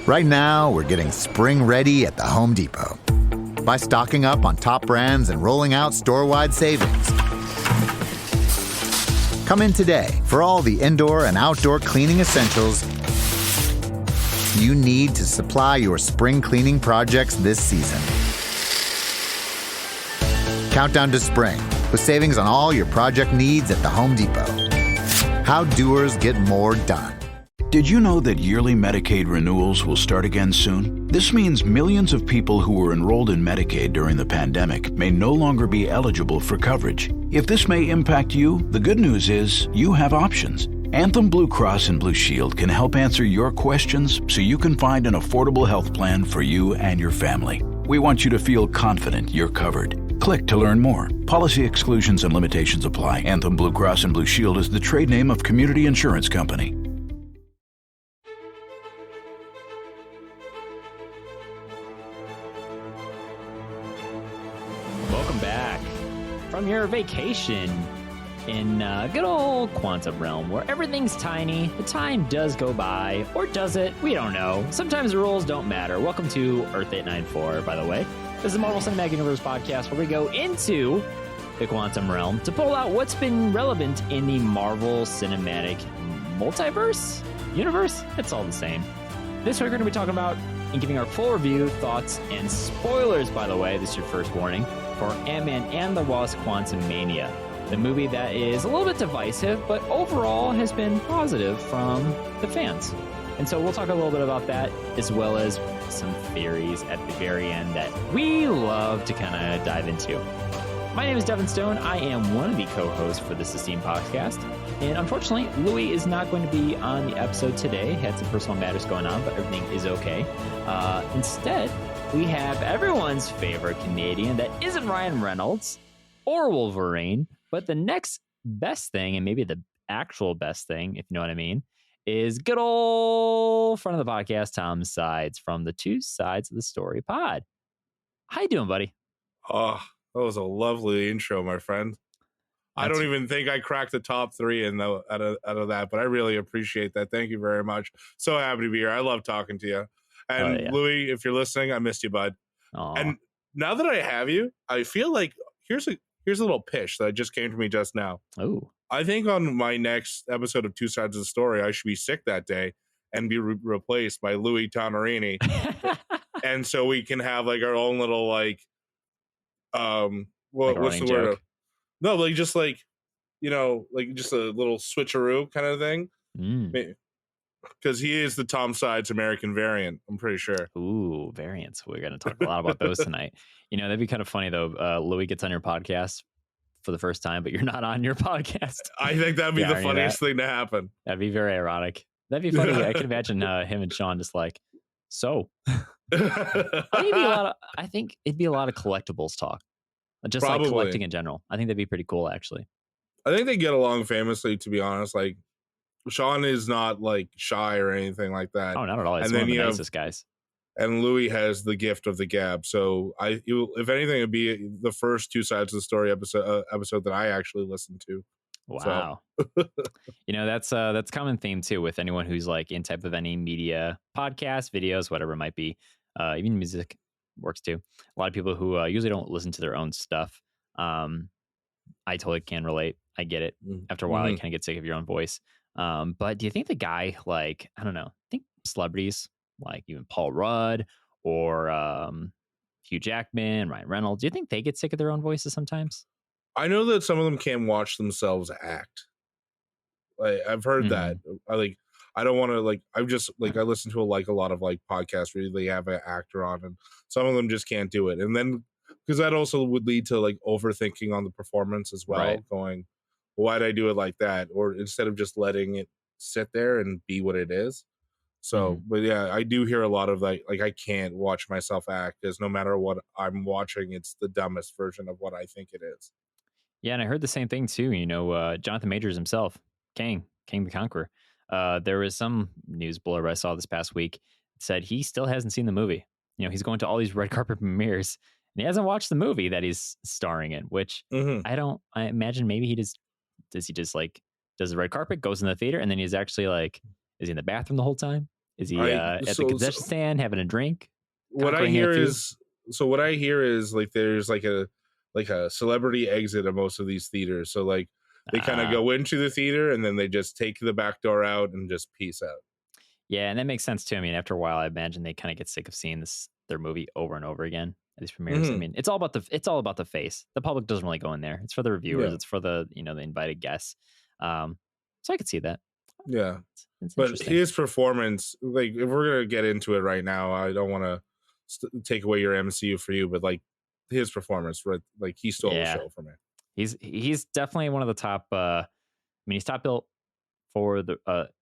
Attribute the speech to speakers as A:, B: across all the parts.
A: Right now, we're getting spring ready at the Home Depot by stocking up on top brands and rolling out store-wide savings. Come in today for all the indoor and outdoor cleaning essentials you need to supply your spring cleaning projects this season. Countdown to spring with savings on all your project needs at the Home Depot. How doers get more done.
B: Did you know that yearly Medicaid renewals will start again soon? This means millions of people who were enrolled in Medicaid during the pandemic may no longer be eligible for coverage. If this may impact you, the good news is you have options. Anthem Blue Cross and Blue Shield can help answer your questions so you can find an affordable health plan for you and your family. We want you to feel confident you're covered. Click to learn more. Policy exclusions and limitations apply. Anthem Blue Cross and Blue Shield is the trade name of Community Insurance Company.
C: Welcome back from your vacation in good old Quantum Realm, where everything's tiny, the time does go by, or does it? We don't know. Sometimes the rules don't matter. Welcome to Earth 894, by the way. This is the Marvel Cinematic Universe podcast, where we go into the Quantum Realm to pull out what's been relevant in the Marvel Cinematic Multiverse? Universe? It's all the same. This week we're going to be talking about and giving our full review, thoughts, and spoilers, by the way. This is your first warning for Ant-Man and the Wasp: Quantumania, the movie that is a little bit divisive, but overall has been positive from the fans. And so we'll talk a little bit about that, as well as some theories at the very end that we love to kind of dive into. My name is Devin Stone. I am one of the co-hosts for this esteemed podcast. And unfortunately, Louis is not going to be on the episode today. Had some personal matters going on, but everything is okay. Instead, we have everyone's favorite Canadian that isn't Ryan Reynolds or Wolverine, but the next best thing, and maybe the actual best thing, if you know what I mean, is good old friend of the podcast, Tom Sides from the Two Sides of the Story pod. How you doing, buddy?
D: Oh, that was a lovely intro, my friend. I don't even think I cracked the top three out of that, but I really appreciate that. Thank you very much. So happy to be here. I love talking to you. And
C: yeah.
D: Louis, if you're listening, I missed you, bud.
C: Aww.
D: And now that I have you, I feel like here's a little pitch that just came to me just now.
C: Oh,
D: I think on my next episode of Two Sides of the Story, I should be sick that day and be replaced by Louis Tonarini. And so we can have like our own little what's the word? No, like just like, like just a little switcheroo kind of thing. Because he is the Tom Sides American variant, I'm pretty sure.
C: Ooh, variants. We're going to talk a lot about those tonight. That'd be kind of funny, though. Louis gets on your podcast for the first time, but you're not on your podcast.
D: I think that'd be the funniest thing to happen.
C: That'd be very ironic. That'd be funny. I can imagine him and Sean just like, so. I think it'd be a lot of collectibles talk. Just Probably. Like collecting in general. I think that'd be pretty cool, actually.
D: I think they get along famously, to be honest. Like, Sean is not like shy or anything like that.
C: Oh, not at all. He's one of the nicest guys. And
D: Louis has the gift of the gab. So if anything, it'd be the first Two Sides of the Story episode that I actually listened to.
C: Wow. So. That's common theme too with anyone who's like in type of any media, podcasts, videos, whatever it might be. Even music works too. A lot of people who usually don't listen to their own stuff. I totally can relate. I get it. After a while, you kind of get sick of your own voice. But do you think the guy, like, I don't know, I think celebrities like even Paul Rudd or Hugh Jackman, Ryan Reynolds, do you think they get sick of their own voices sometimes?
D: I know that some of them can't watch themselves act. Like, I've heard that. I don't want to I listen to a lot of like podcasts where they have an actor on, and some of them just can't do it. And then because that also would lead to like overthinking on the performance as well, right. Going, why'd I do it like that? Or instead of just letting it sit there and be what it is. So, but yeah, I do hear a lot of like I can't watch myself act, because no matter what I'm watching, it's the dumbest version of what I think it is.
C: Yeah, and I heard the same thing too. Jonathan Majors himself, King the Conqueror. There was some news blurb I saw this past week that said he still hasn't seen the movie. He's going to all these red carpet premieres and he hasn't watched the movie that he's starring in, which I imagine maybe he does the red carpet, goes in the theater, and then he's actually like, is he in the bathroom the whole time? Is he at the concession stand having a drink?
D: What I hear is like there's like a celebrity exit of most of these theaters. So like they kind of go into the theater and then they just take the back door out and just peace out.
C: Yeah, and that makes sense too. I mean, after a while, I imagine they kind of get sick of seeing their movie over and over again at these premieres. I mean, it's all about the face. The public doesn't really go in there. It's for the reviewers. Yeah. It's for the the invited guests. So I could see that.
D: Yeah, but his performance, like if we're gonna get into it right now, I don't want to take away your MCU for you, but like his performance, right? Like he stole the show for me.
C: He's definitely one of the top. I mean, he's top built for the.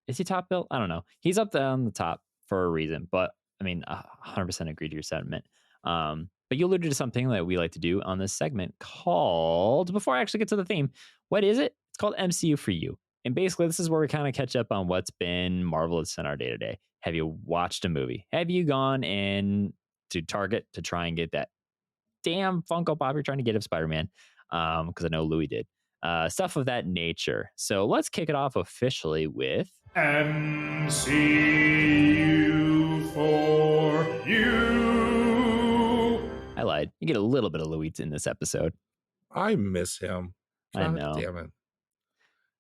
C: Is he top built? I don't know. He's up there on the top for a reason, but I mean, 100% agree to your sentiment. But you alluded to something that we like to do on this segment called. Before I actually get to the theme, what is it? It's called MCU for you. And basically, this is where we kind of catch up on what's been marvelous in our day to day. Have you watched a movie? Have you gone in to Target to try and get that damn Funko Pop you're trying to get of Spider-Man? Because I know Louis did. Stuff of that nature. So let's kick it off officially with
E: MCU for you.
C: I lied. You get a little bit of Louis in this episode.
D: I miss him.
C: I know.
D: Damn it.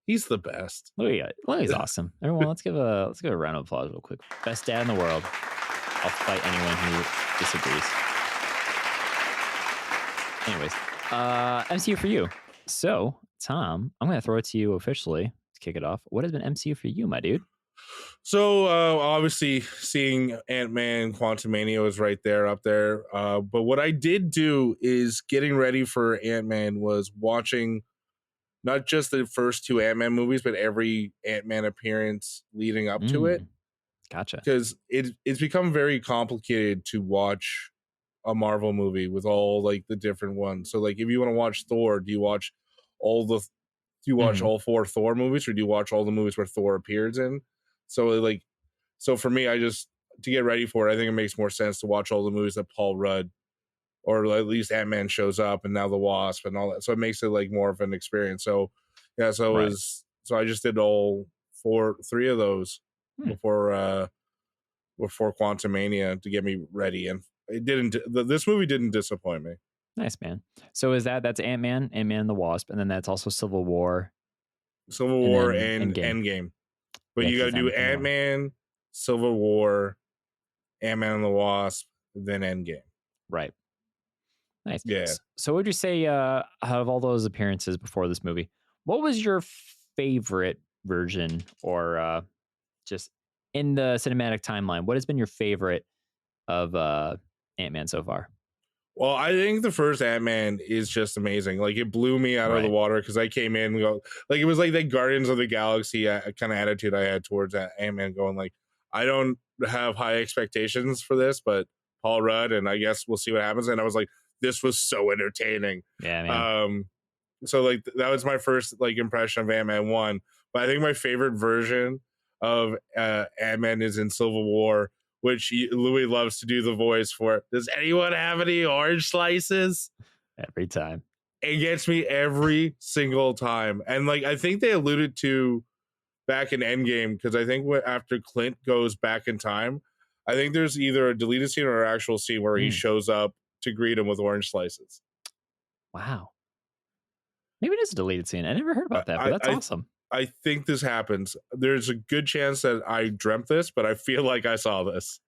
D: He's the best.
C: Louis is awesome. Everyone, let's give a round of applause real quick. Best dad in the world. I'll fight anyone who disagrees. Anyways, MCU for you. So, Tom, I'm going to throw it to you officially to kick it off. What has been MCU for you, my dude?
D: So, obviously, seeing Ant-Man Quantumania was right there, up there. But what I did do is getting ready for Ant-Man was watching not just the first two Ant-Man movies, but every Ant-Man appearance leading up to it.
C: Gotcha.
D: Because it's become very complicated to watch a Marvel movie with all like the different ones. So like if you want to watch Thor, do you watch all four Thor movies, or do you watch all the movies where Thor appears in? So for me, to get ready for it, I think it makes more sense to watch all the movies that Paul Rudd, or at least Ant-Man shows up, and now the Wasp and all that. So it makes it like more of an experience. So yeah, so right. I just did three of those before Quantumania to get me ready, and this movie didn't disappoint me.
C: Nice, man. So that's Ant-Man and the Wasp, and then that's also Civil War
D: and Endgame. But you got to do Ant-Man, Civil War, Ant-Man and the Wasp, then Endgame.
C: Right. Nice.
D: Yeah.
C: So would you say out of all those appearances before this movie, what was your favorite version, or just in the cinematic timeline, what has been your favorite of Ant-Man so far?
D: Well, I think the first Ant-Man is just amazing. Like it blew me out of the water because I came in and it was like the Guardians of the Galaxy kind of attitude I had towards Ant-Man, going like, I don't have high expectations for this, but Paul Rudd, and I guess we'll see what happens. And I was like, this was so entertaining.
C: Yeah, man.
D: So like that was my first like impression of Ant-Man 1. But I think my favorite version of Ant-Man is in Civil War, which Louis loves to do the voice for. Does anyone have any orange slices?
C: Every time.
D: It gets me every single time. And like I think they alluded to back in Endgame, because I think after Clint goes back in time, I think there's either a deleted scene or an actual scene where he shows up to greet him with orange slices.
C: Wow. Maybe it is a deleted scene. I never heard about that, but that's awesome.
D: I think this happens. There's a good chance that I dreamt this, but I feel like I saw this.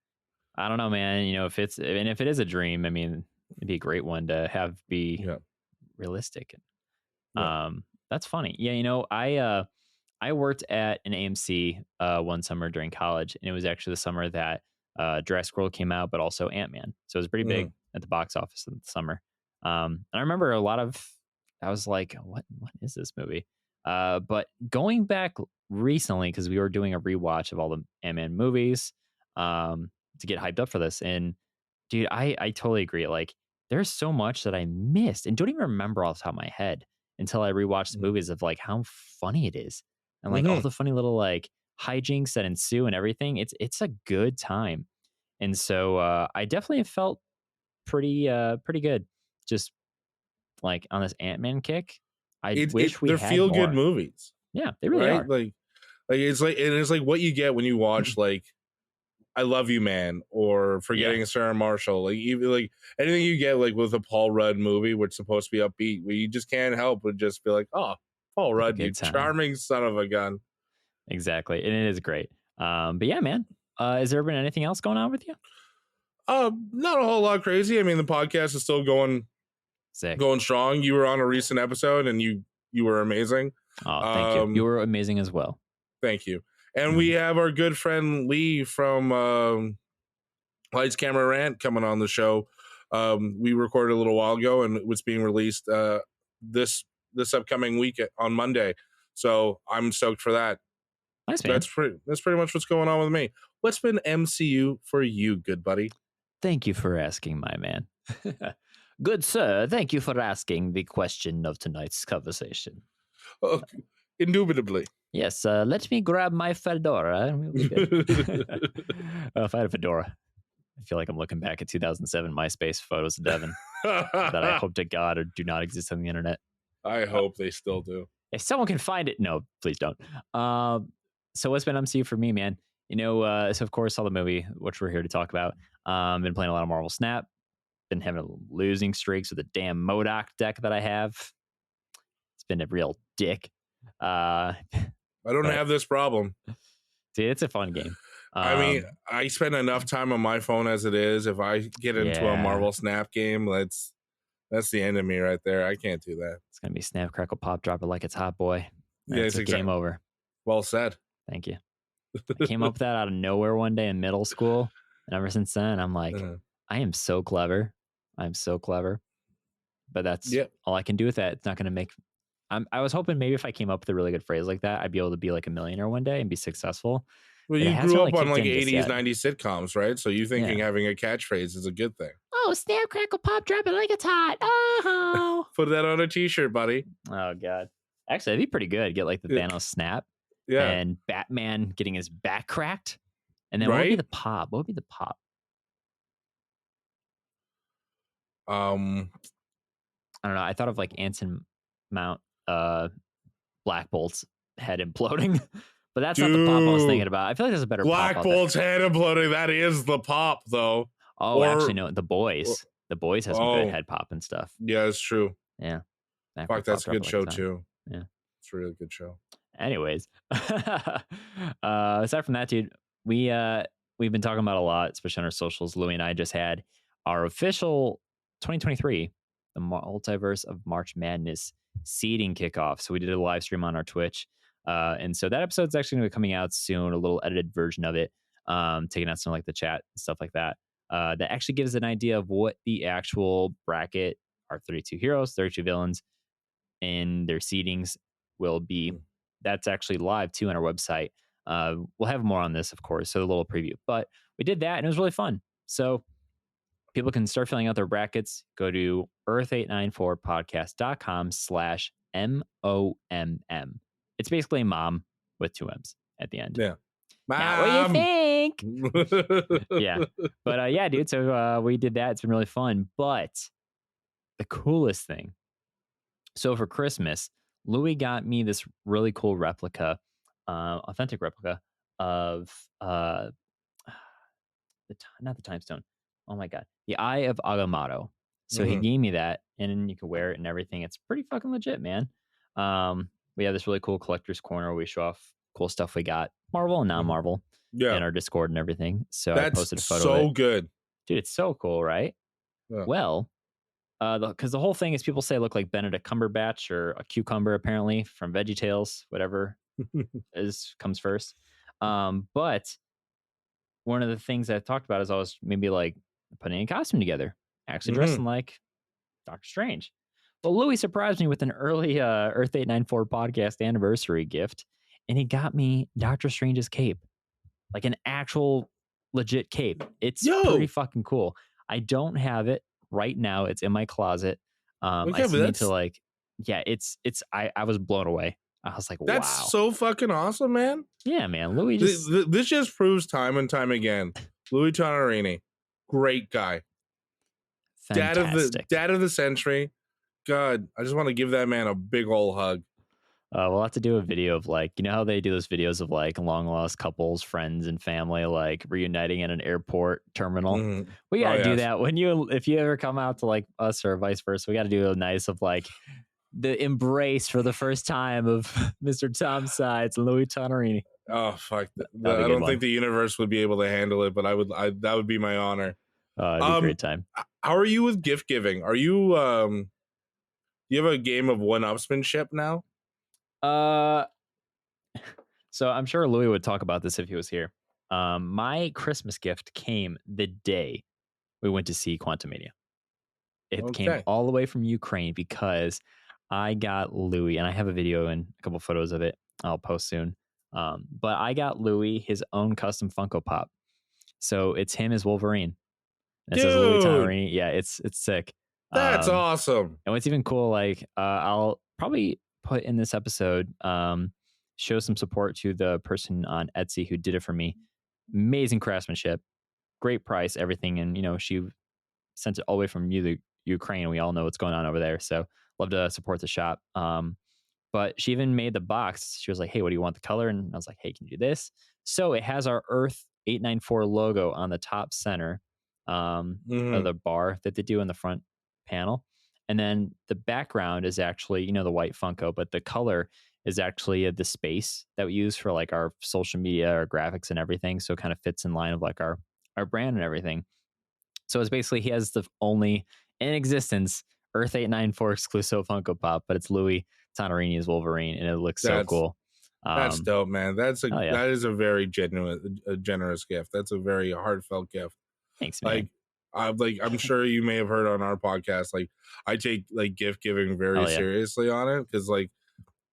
C: I don't know, man. if it is a dream, I mean, it'd be a great one to have be realistic.
D: Yeah.
C: That's funny. Yeah, I worked at an AMC one summer during college, and it was actually the summer that Jurassic World came out, but also Ant-Man. So it was pretty big at the box office in the summer. And I remember I was like, what is this movie? But going back recently, because we were doing a rewatch of all the Ant-Man movies to get hyped up for this. And dude, I totally agree. Like there's so much that I missed and don't even remember off the top of my head until I rewatched the movies of like how funny it is. And like all the funny little like hijinks that ensue and everything. It's a good time. And so I definitely felt pretty good. Just like on this Ant-Man kick. I wish we
D: they're
C: had
D: feel
C: more.
D: good movies.
C: Yeah, they really are.
D: Like it's like what you get when you watch like I love you, man, or Forgetting Sarah Marshall, like even like anything you get like with a Paul Rudd movie, which is supposed to be upbeat, where you just can't help but just be like, oh, Paul Rudd, you charming son of a gun.
C: Exactly, and it is great. But yeah, man, has there been anything else going on with you?
D: Not a whole lot crazy. I mean, the podcast is still going strong. You were on a recent episode, and you were amazing.
C: Oh, thank you. You were amazing as well.
D: Thank you. And we have our good friend Lee from Lights Camera Rant coming on the show. We recorded a little while ago, and it was being released this upcoming week on Monday. So I'm stoked for that.
C: Nice, man.
D: That's pretty much what's going on with me. What's been MCU for you, good buddy?
C: Thank you for asking, my man. Good sir, thank you for asking the question of tonight's conversation.
D: Indubitably.
C: Yes, let me grab my fedora and we'll be good. If I had a fedora, I feel like I'm looking back at 2007 MySpace photos of Devin that I hope to God or do not exist on the internet.
D: I hope they still do.
C: If someone can find it, no, please don't. So what's been MCU for me, man? You know, so of course, saw the movie, which we're here to talk about. Been playing a lot of Marvel Snap. Been having losing streaks with the damn MODOK deck that I have. It's been a real dick.
D: I don't have this problem.
C: Dude, it's a fun game.
D: I mean, I spend enough time on my phone as it is. If I get into a Marvel Snap game, that's the end of me right there. I can't do that.
C: It's gonna be Snap, Crackle, Pop, Drop It Like It's Hot, boy.
D: It's
C: game over.
D: Well said.
C: Thank you. I came up with that out of nowhere one day in middle school, and ever since then, I'm like, I am so clever. I'm so clever. But that's all I can do with that. It's not gonna make. I was hoping maybe if I came up with a really good phrase like that, I'd be able to be like a millionaire one day and be successful.
D: Well, you grew up on like 80s, 90s sitcoms, right? So you thinking having a catchphrase is a good thing.
C: Oh, Snap, Crackle, Pop, Drop It Like It's Hot. Oh.
D: Put that on a t-shirt, buddy.
C: Oh, God. Actually, that'd be pretty good. Get like the Thanos snap.
D: Yeah.
C: And Batman getting his back cracked. And then what would be the pop? What would be the pop? I don't know. I thought of like Anson Mount Black Bolt's head imploding. But that's not the pop I was thinking about. I feel like there's a better
D: Black
C: pop.
D: Black Bolt's head imploding. That is the pop, though.
C: Oh, actually, no. The Boys. The Boys has some good head pop and stuff.
D: Yeah, it's true.
C: Yeah.
D: Fuck, that's a good show, too.
C: Yeah.
D: It's a really good show.
C: Anyways. Aside from that, dude, we've been talking about a lot, especially on our socials. Louie and I just had our official 2023, the Multiverse of March Madness seeding kickoff. So we did a live stream on our Twitch. And so that episode's actually going to be coming out soon, a little edited version of it, taking out some like the chat and stuff like that. That actually gives an idea of what the actual bracket, our 32 heroes, 32 villains, and their seedings will be. That's actually live too on our website. We'll have more on this, of course, so a little preview. But we did that, and it was really fun. So people can start filling out their brackets. Go to earth894podcast.com/MOMM. It's basically mom with 2 M's at the end.
D: Yeah.
C: What do you think? Yeah. But yeah, dude. So we did that. It's been really fun. But the coolest thing. So for Christmas, Louis got me this really cool replica, authentic replica of not the Time Stone. Oh my God. The Eye of Agamotto. So he gave me that, and you can wear it and everything. It's pretty fucking legit, man. We have this really cool collector's corner where we show off cool stuff we got, Marvel and non-Marvel, in our Discord and everything. So I posted a photo of it.
D: So good.
C: Dude, it's so cool, right? Yeah. Well, because the whole thing is people say I look like Benedict Cumberbatch or a cucumber, apparently, from VeggieTales, whatever comes first. But one of the things I've talked about is I was maybe like putting a costume together, actually dressing like Doctor Strange. Well, Louis surprised me with an early Earth 894 podcast anniversary gift, and he got me Doctor Strange's cape, like an actual legit cape. It's pretty fucking cool. I don't have it right now. It's in my closet. I need to like, I was blown away. I was like, wow.
D: That's so fucking awesome, man.
C: Yeah, man. Louis
D: this just proves time and time again. Louis Tonarini, great guy.
C: Fantastic.
D: Dad of the century. God, I just want to give that man a big old hug.
C: We'll have to do a video of like, you know how they do those videos of like long lost couples, friends, and family like reuniting in an airport terminal.
D: Mhm.
C: We got to
D: Oh,
C: do
D: yes.
C: that if you ever come out to like us or vice versa. We got to do a nice of like the embrace for the first time of Mr. Tom Sides and Louis Tonarini.
D: Oh fuck!
C: That'd be a
D: I
C: good
D: don't
C: one.
D: think the universe would be able to handle it, but that would be my honor.
C: It'd be a great time.
D: How are you with gift giving? Are you do you have a game of one-upsmanship now?
C: So I'm sure Louis would talk about this if he was here. My Christmas gift came the day we went to see Quantumania. It came
D: Okay.
C: all the way from Ukraine because I got Louis, and I have a video and a couple photos of it I'll post soon. But I got Louis his own custom Funko Pop. So it's him as Wolverine. And it says Louis
D: Dude,
C: Tonarini. Yeah, it's sick.
D: that's awesome.
C: And what's even cool, like I'll probably put in this episode, show some support to the person on Etsy who did it for me. Amazing craftsmanship, great price, everything. And, you know, she sent it all the way from Ukraine. We all know what's going on over there. So love to support the shop. But she even made the box. She was like, hey, what do you want the color? And I was like, hey, can you do this? So it has our Earth 894 logo on the top center of the bar that they do in the front panel. And then the background is actually, you know, the white Funko, but the color is actually the space that we use for like our social media, our graphics and everything. So it kind of fits in line of like our brand and everything. So it's basically, he has the only in existence Earth 894 exclusive Funko Pop, but it's Louis Tonarini as Wolverine, and it looks so cool.
D: That's dope, man.
C: yeah.
D: That is a very generous gift. That's a very heartfelt gift.
C: Thanks, man.
D: I'm sure you may have heard on our podcast, like I take like gift giving very seriously on it, because like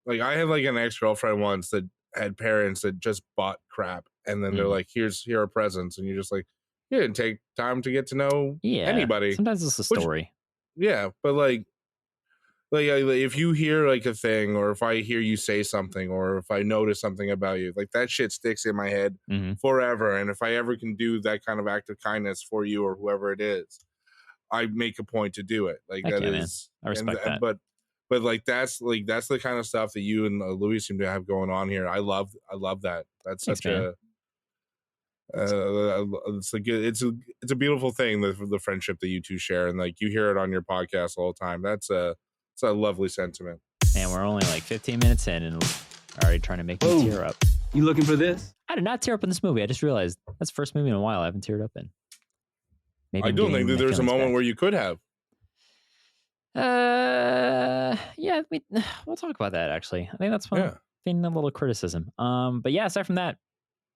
D: I had like an ex-girlfriend once that had parents that just bought crap, and then they're like, here are presents, and you're just like, you didn't take time to get to know anybody.
C: Sometimes it's a story.
D: But like if you hear like a thing, or if I hear you say something, or if I notice something about you, like that shit sticks in my head forever. And if I ever can do that kind of act of kindness for you or whoever it is, I make a point to do it. Like that is,
C: man. I respect that.
D: But like that's the kind of stuff that you and Louis seem to have going on here. I love that. That's such a it's a beautiful thing, the friendship that you two share, and like you hear it on your podcast all the time. It's a lovely sentiment.
C: And we're only like 15 minutes in and already trying to make me tear up.
F: You looking for this?
C: I did not tear up in this movie. I just realized that's the first movie in a while I haven't teared up in. Maybe
D: I don't think that there's a moment where you could have.
C: Yeah, we'll talk about that actually. I think that's fun. Feeding a little criticism. But yeah, aside from that,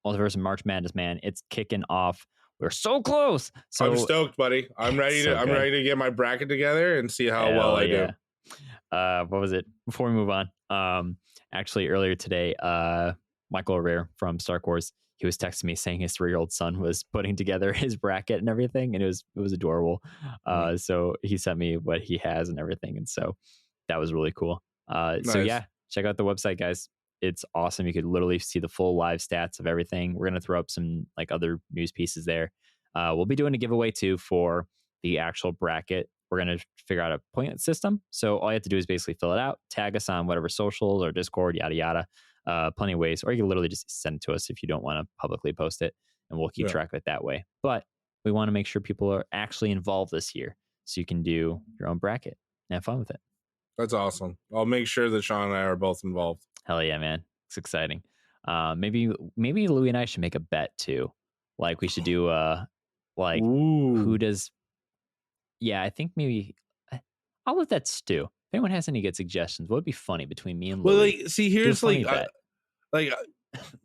C: Multiverse and March Madness, man, it's kicking off. We're so close. So
D: I'm stoked, buddy. I'm ready to get my bracket together and see how well I do.
C: What was it? Before we move on, actually earlier today, Michael O'Rear from Star Wars, he was texting me saying his 3-year-old son was putting together his bracket and everything, and it was adorable. So he sent me what he has and everything, and so that was really cool. Nice. So yeah, check out the website, guys. It's awesome. You could literally see the full live stats of everything. We're gonna throw up some like other news pieces there. We'll be doing a giveaway too for the actual bracket. We're going to figure out a point system. So all you have to do is basically fill it out, tag us on whatever socials or Discord, yada, yada. Plenty of ways. Or you can literally just send it to us if you don't want to publicly post it, and we'll keep track of it that way. But we want to make sure people are actually involved this year, so you can do your own bracket and have fun with it.
D: That's awesome. I'll make sure that Sean and I are both involved.
C: Hell yeah, man. It's exciting. Maybe Louis and I should make a bet too. Like we should do who does. Yeah, I think maybe I'll let that stew. If anyone has any good suggestions, what would be funny between me and Louis?
D: Well, like, see, here's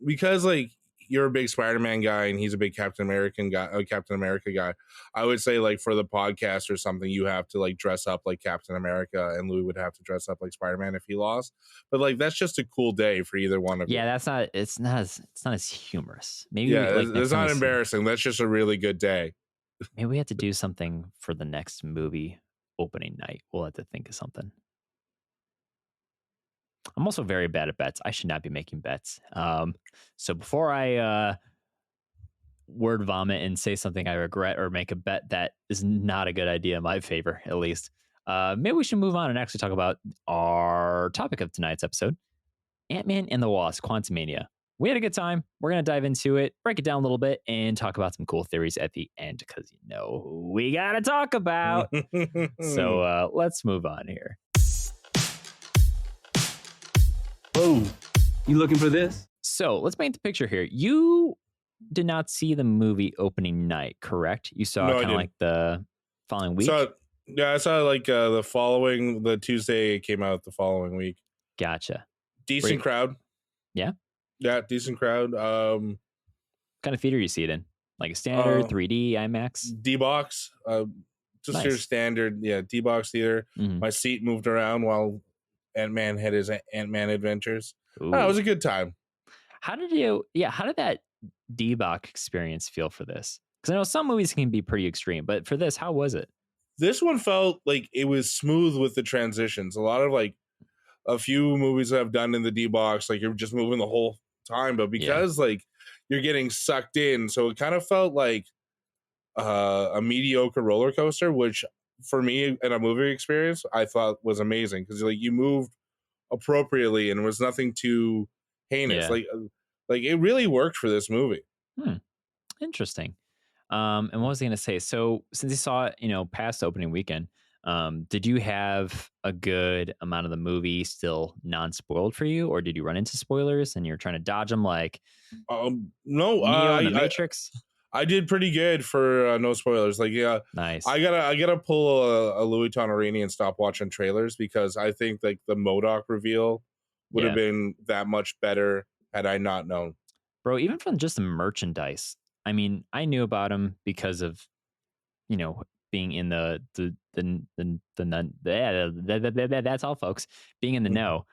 D: because like you're a big Spider-Man guy and he's a big Captain America guy. I would say like for the podcast or something, you have to like dress up like Captain America, and Louis would have to dress up like Spider-Man if he lost. But like that's just a cool day for either one of you.
C: Yeah, it's not as humorous. Maybe
D: it's not embarrassing. That's just a really good day.
C: Maybe we have to do something for the next movie opening night. We'll have to think of something. I'm also very bad at bets. I should not be making bets. So before I word vomit and say something I regret or make a bet that is not a good idea in my favor, at least, maybe we should move on and actually talk about our topic of tonight's episode. Ant-Man and the Wasp: Quantumania. We had a good time. We're going to dive into it, break it down a little bit, and talk about some cool theories at the end because, we got to talk about. So let's move on here.
F: Oh, you looking for this?
C: So let's paint the picture here. You did not see the movie opening night, correct? You saw kind of like the following week?
D: I saw like the Tuesday it came out the following week.
C: Gotcha.
D: Decent crowd.
C: Yeah?
D: Yeah, decent crowd.
C: What kind of theater you see it in? Like a standard, 3D, IMAX?
D: D-Box. Just your standard, D-Box theater.
C: Mm-hmm.
D: My seat moved around while Ant-Man had his Ant-Man adventures. It was a good time.
C: How did that D-Box experience feel for this? Because I know some movies can be pretty extreme, but for this, how was it?
D: This one felt like it was smooth with the transitions. A lot of like a few movies I've done in the D-Box, like you're just moving the whole time, but because like you're getting sucked in, so it kind of felt like a mediocre roller coaster, which for me in a movie experience I thought was amazing because like you moved appropriately and it was nothing too heinous. Like it really worked for this movie.
C: Interesting. And what was I going to say? So since you saw it, past opening weekend, did you have a good amount of the movie still non-spoiled for you, or did you run into spoilers and you're trying to dodge them like
D: no,
C: Neo in the Matrix?
D: I did pretty good for no spoilers. Like,
C: nice.
D: I gotta pull a Louis Tonarini and stop watching trailers because I think like the MODOK reveal would have been that much better had I not known.
C: Bro, even from just the merchandise, I mean, I knew about him because of, being in that's all, folks, being in the know.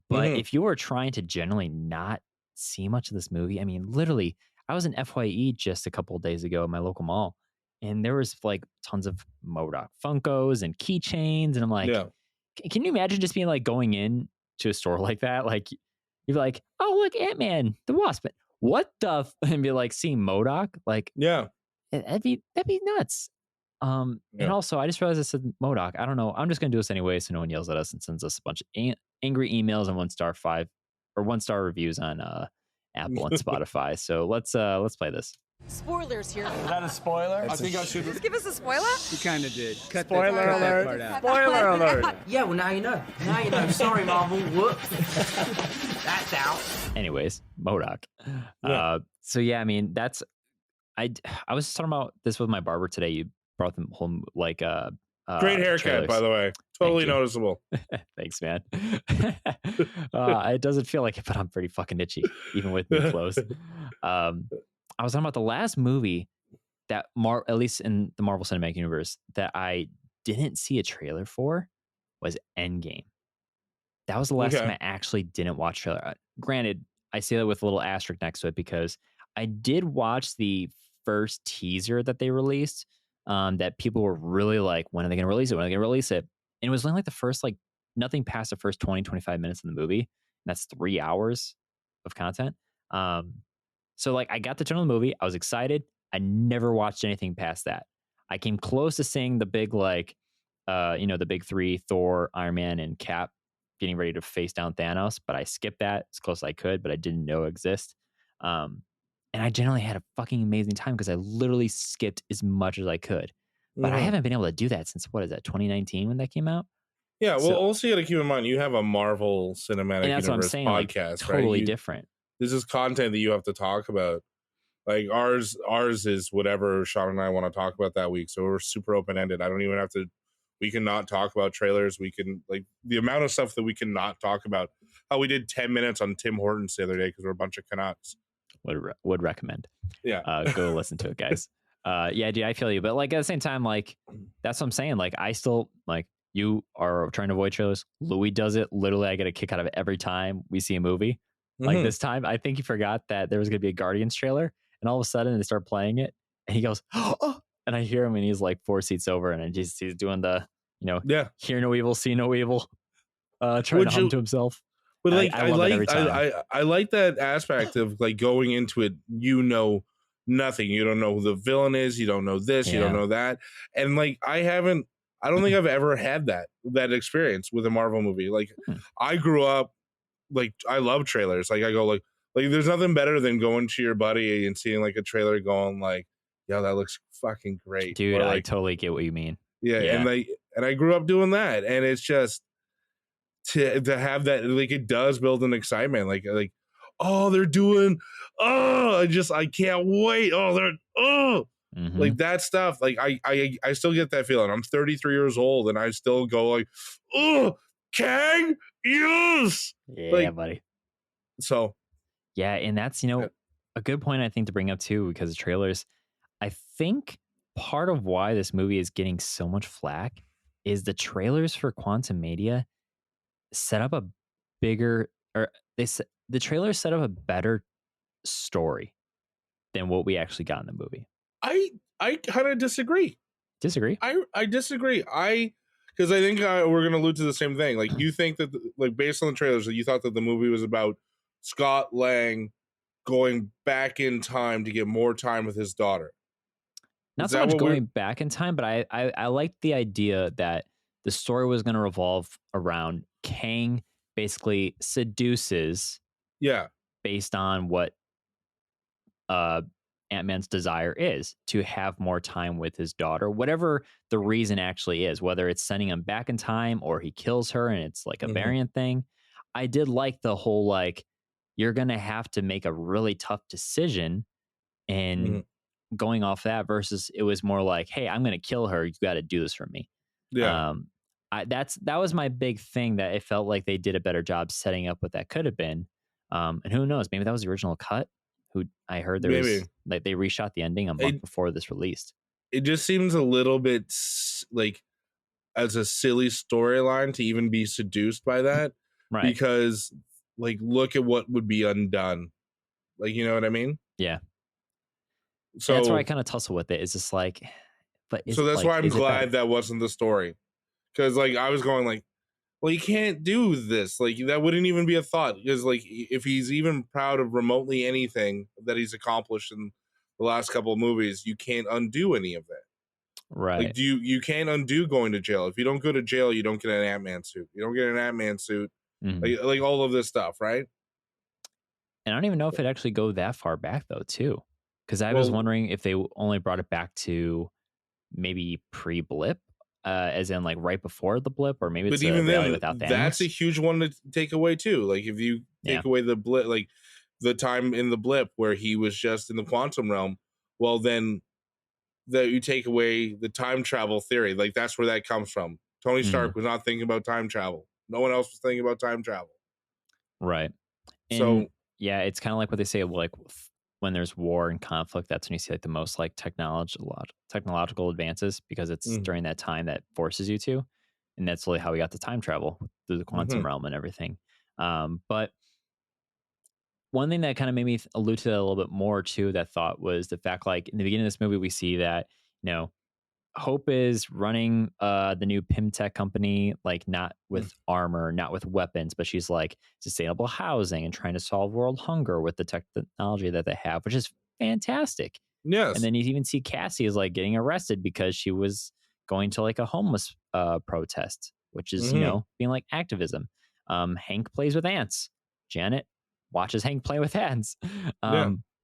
C: But if you were trying to generally not see much of this movie, I mean, literally, I was in FYE just a couple of days ago at my local mall, and there was like tons of MODOK Funkos and keychains, and I'm like, can you imagine just being like going in to a store like that? Like, you're like, oh, look, Ant-Man, the Wasp. What the and be like seeing MODOK, like, that'd be nuts. And also I just realized I said MODOK. I don't know. I'm just gonna do this anyway, so no one yells at us and sends us a bunch of angry emails and 1-star reviews on Apple and Spotify. So let's play this.
G: Spoilers here.
F: Is that a spoiler? I think I should.
G: Just give us a spoiler.
F: You kind of did. Cut
G: Spoiler
F: that part out. Spoiler alert.
H: Yeah, well, now you know. Now you know. Sorry, Marvel. Whoops. That's out.
C: Anyways, MODOK. So yeah, I mean, that's I was talking about this with my barber today. You brought them home like
D: great haircut,
C: trailers.
D: By the way. Totally noticeable.
C: Thanks, man. It doesn't feel like it, but I'm pretty fucking itchy, even with new clothes. I was talking about the last movie that at least in the Marvel Cinematic Universe that I didn't see a trailer for was Endgame. That was the last time I actually didn't watch trailer. Granted, I say that with a little asterisk next to it because I did watch the first teaser that they released that people were really like, when are they going to release it? When are they going to release it? And it was only like the first, like nothing past the first 20, 25 minutes of the movie. And that's 3 hours of content. So like I got to turn on the movie. I was excited. I never watched anything past that. I came close to seeing the big, like, the big three, Thor, Iron Man, and Cap getting ready to face down Thanos, but I skipped that as close as I could, but I didn't know it exist. And I generally had a fucking amazing time because I literally skipped as much as I could. But I haven't been able to do that since, 2019 when that came out?
D: Yeah, well, also you got to keep in mind, you have a Marvel Cinematic Universe podcast,
C: like, totally different.
D: This is content that you have to talk about. Like ours is whatever Sean and I want to talk about that week. So we're super open-ended. I don't even have to, we can not talk about trailers. We can, like, the amount of stuff that we can not talk about. How we did 10 minutes on Tim Hortons the other day because we're a bunch of Canucks.
C: Would recommend.
D: Yeah.
C: Go listen to it, guys. Yeah, dude, I feel you. But like at the same time, like, that's what I'm saying. Like, I still, like, you are trying to avoid trailers. Louis does it. Literally, I get a kick out of it every time we see a movie. Like this time, I think he forgot that there was going to be a Guardians trailer. And all of a sudden, they start playing it. And he goes, oh, and I hear him and he's like 4 seats over. And he's doing the, hear no evil, see no evil, trying to hum to himself.
D: But like, I like that aspect of like going into it, nothing. You don't know who the villain is. You don't know this. You don't know that. And like, I don't think I've ever had that experience with a Marvel movie. Like I grew up like I love trailers. Like I go like there's nothing better than going to your buddy and seeing like a trailer going like, yeah, that looks fucking great.
C: Dude,
D: or,
C: I
D: like,
C: totally get what you mean.
D: yeah,
C: Yeah.
D: and I grew up doing that, and it's just to have that, like, it does build an excitement. Like oh, they're doing, oh, I can't wait. Oh, they're like that stuff. Like I still get that feeling. I'm 33 years old and I still go like, oh, Kang, yes,
C: Yeah,
D: like,
C: buddy.
D: So
C: yeah, and that's a good point I think to bring up too, because the trailers, I think part of why this movie is getting so much flack is the trailers for Quantumania set up a bigger, or the trailers set up a better story than what we actually got in the movie.
D: I kind of disagree. I disagree. Because I think we're going to allude to the same thing. Like, you think that, like, based on the trailers, that you thought that the movie was about Scott Lang going back in time to get more time with his daughter.
C: Not so much going back in time, but I liked the idea that the story was going to revolve around Kang basically seduces, based on what Ant-Man's desire is to have more time with his daughter, whatever the reason actually is, whether it's sending him back in time or he kills her and it's like a variant thing. I did like the whole, like, you're going to have to make a really tough decision and going off that versus it was more like, hey, I'm going to kill her. You got to do this for me.
D: Yeah.
C: That was my big thing, that it felt like they did a better job setting up what that could have been. And who knows, maybe that was the original cut. Who I heard there was, like, they reshot the ending a month before this released.
D: It just seems a little bit like as a silly storyline to even be seduced by that.
C: Right.
D: Because, like, look at what would be undone. Like, you know what I mean?
C: Yeah.
D: So
C: and that's why I kind of tussle with it. It's just like, but
D: so that's why I'm glad that wasn't the story. Because, like, I was going like, well, you can't do this. Like, that wouldn't even be a thought. Because, like, if he's even proud of remotely anything that he's accomplished in the last couple of movies, you can't undo any of it.
C: Right.
D: Like, you can't undo going to jail. If you don't go to jail, you don't get an Ant-Man suit. You don't get an Ant-Man suit. Like all of this stuff, right?
C: And I don't even know if it actually go that far back, though, too. Because I was wondering if they only brought it back to maybe pre-blip, as in, like, right before the blip, or maybe it's
D: even then,
C: without Thanos.
D: That's a huge one to take away, too. Like, if you take away the blip, like the time in the blip where he was just in the quantum realm, well, then that you take away the time travel theory. Like, that's where that comes from. Tony Stark was not thinking about time travel. No one else was thinking about time travel.
C: Right. And
D: so
C: yeah, it's kind of like what they say, like, when there's war and conflict, that's when you see, like, the most, like, technological advances, because it's during that time that forces you to. And that's really how we got to time travel through the quantum realm and everything. But one thing that kind of made me allude to that a little bit more too, that thought, was the fact, like, in the beginning of this movie, we see that, Hope is running the new Pimtech company, like, not with armor, not with weapons, but she's like sustainable housing and trying to solve world hunger with the technology that they have, which is fantastic.
D: Yes.
C: And then you even see Cassie is, like, getting arrested because she was going to, like, a homeless protest, which is, being like activism. Hank plays with ants. Janet watches Hank play with ants.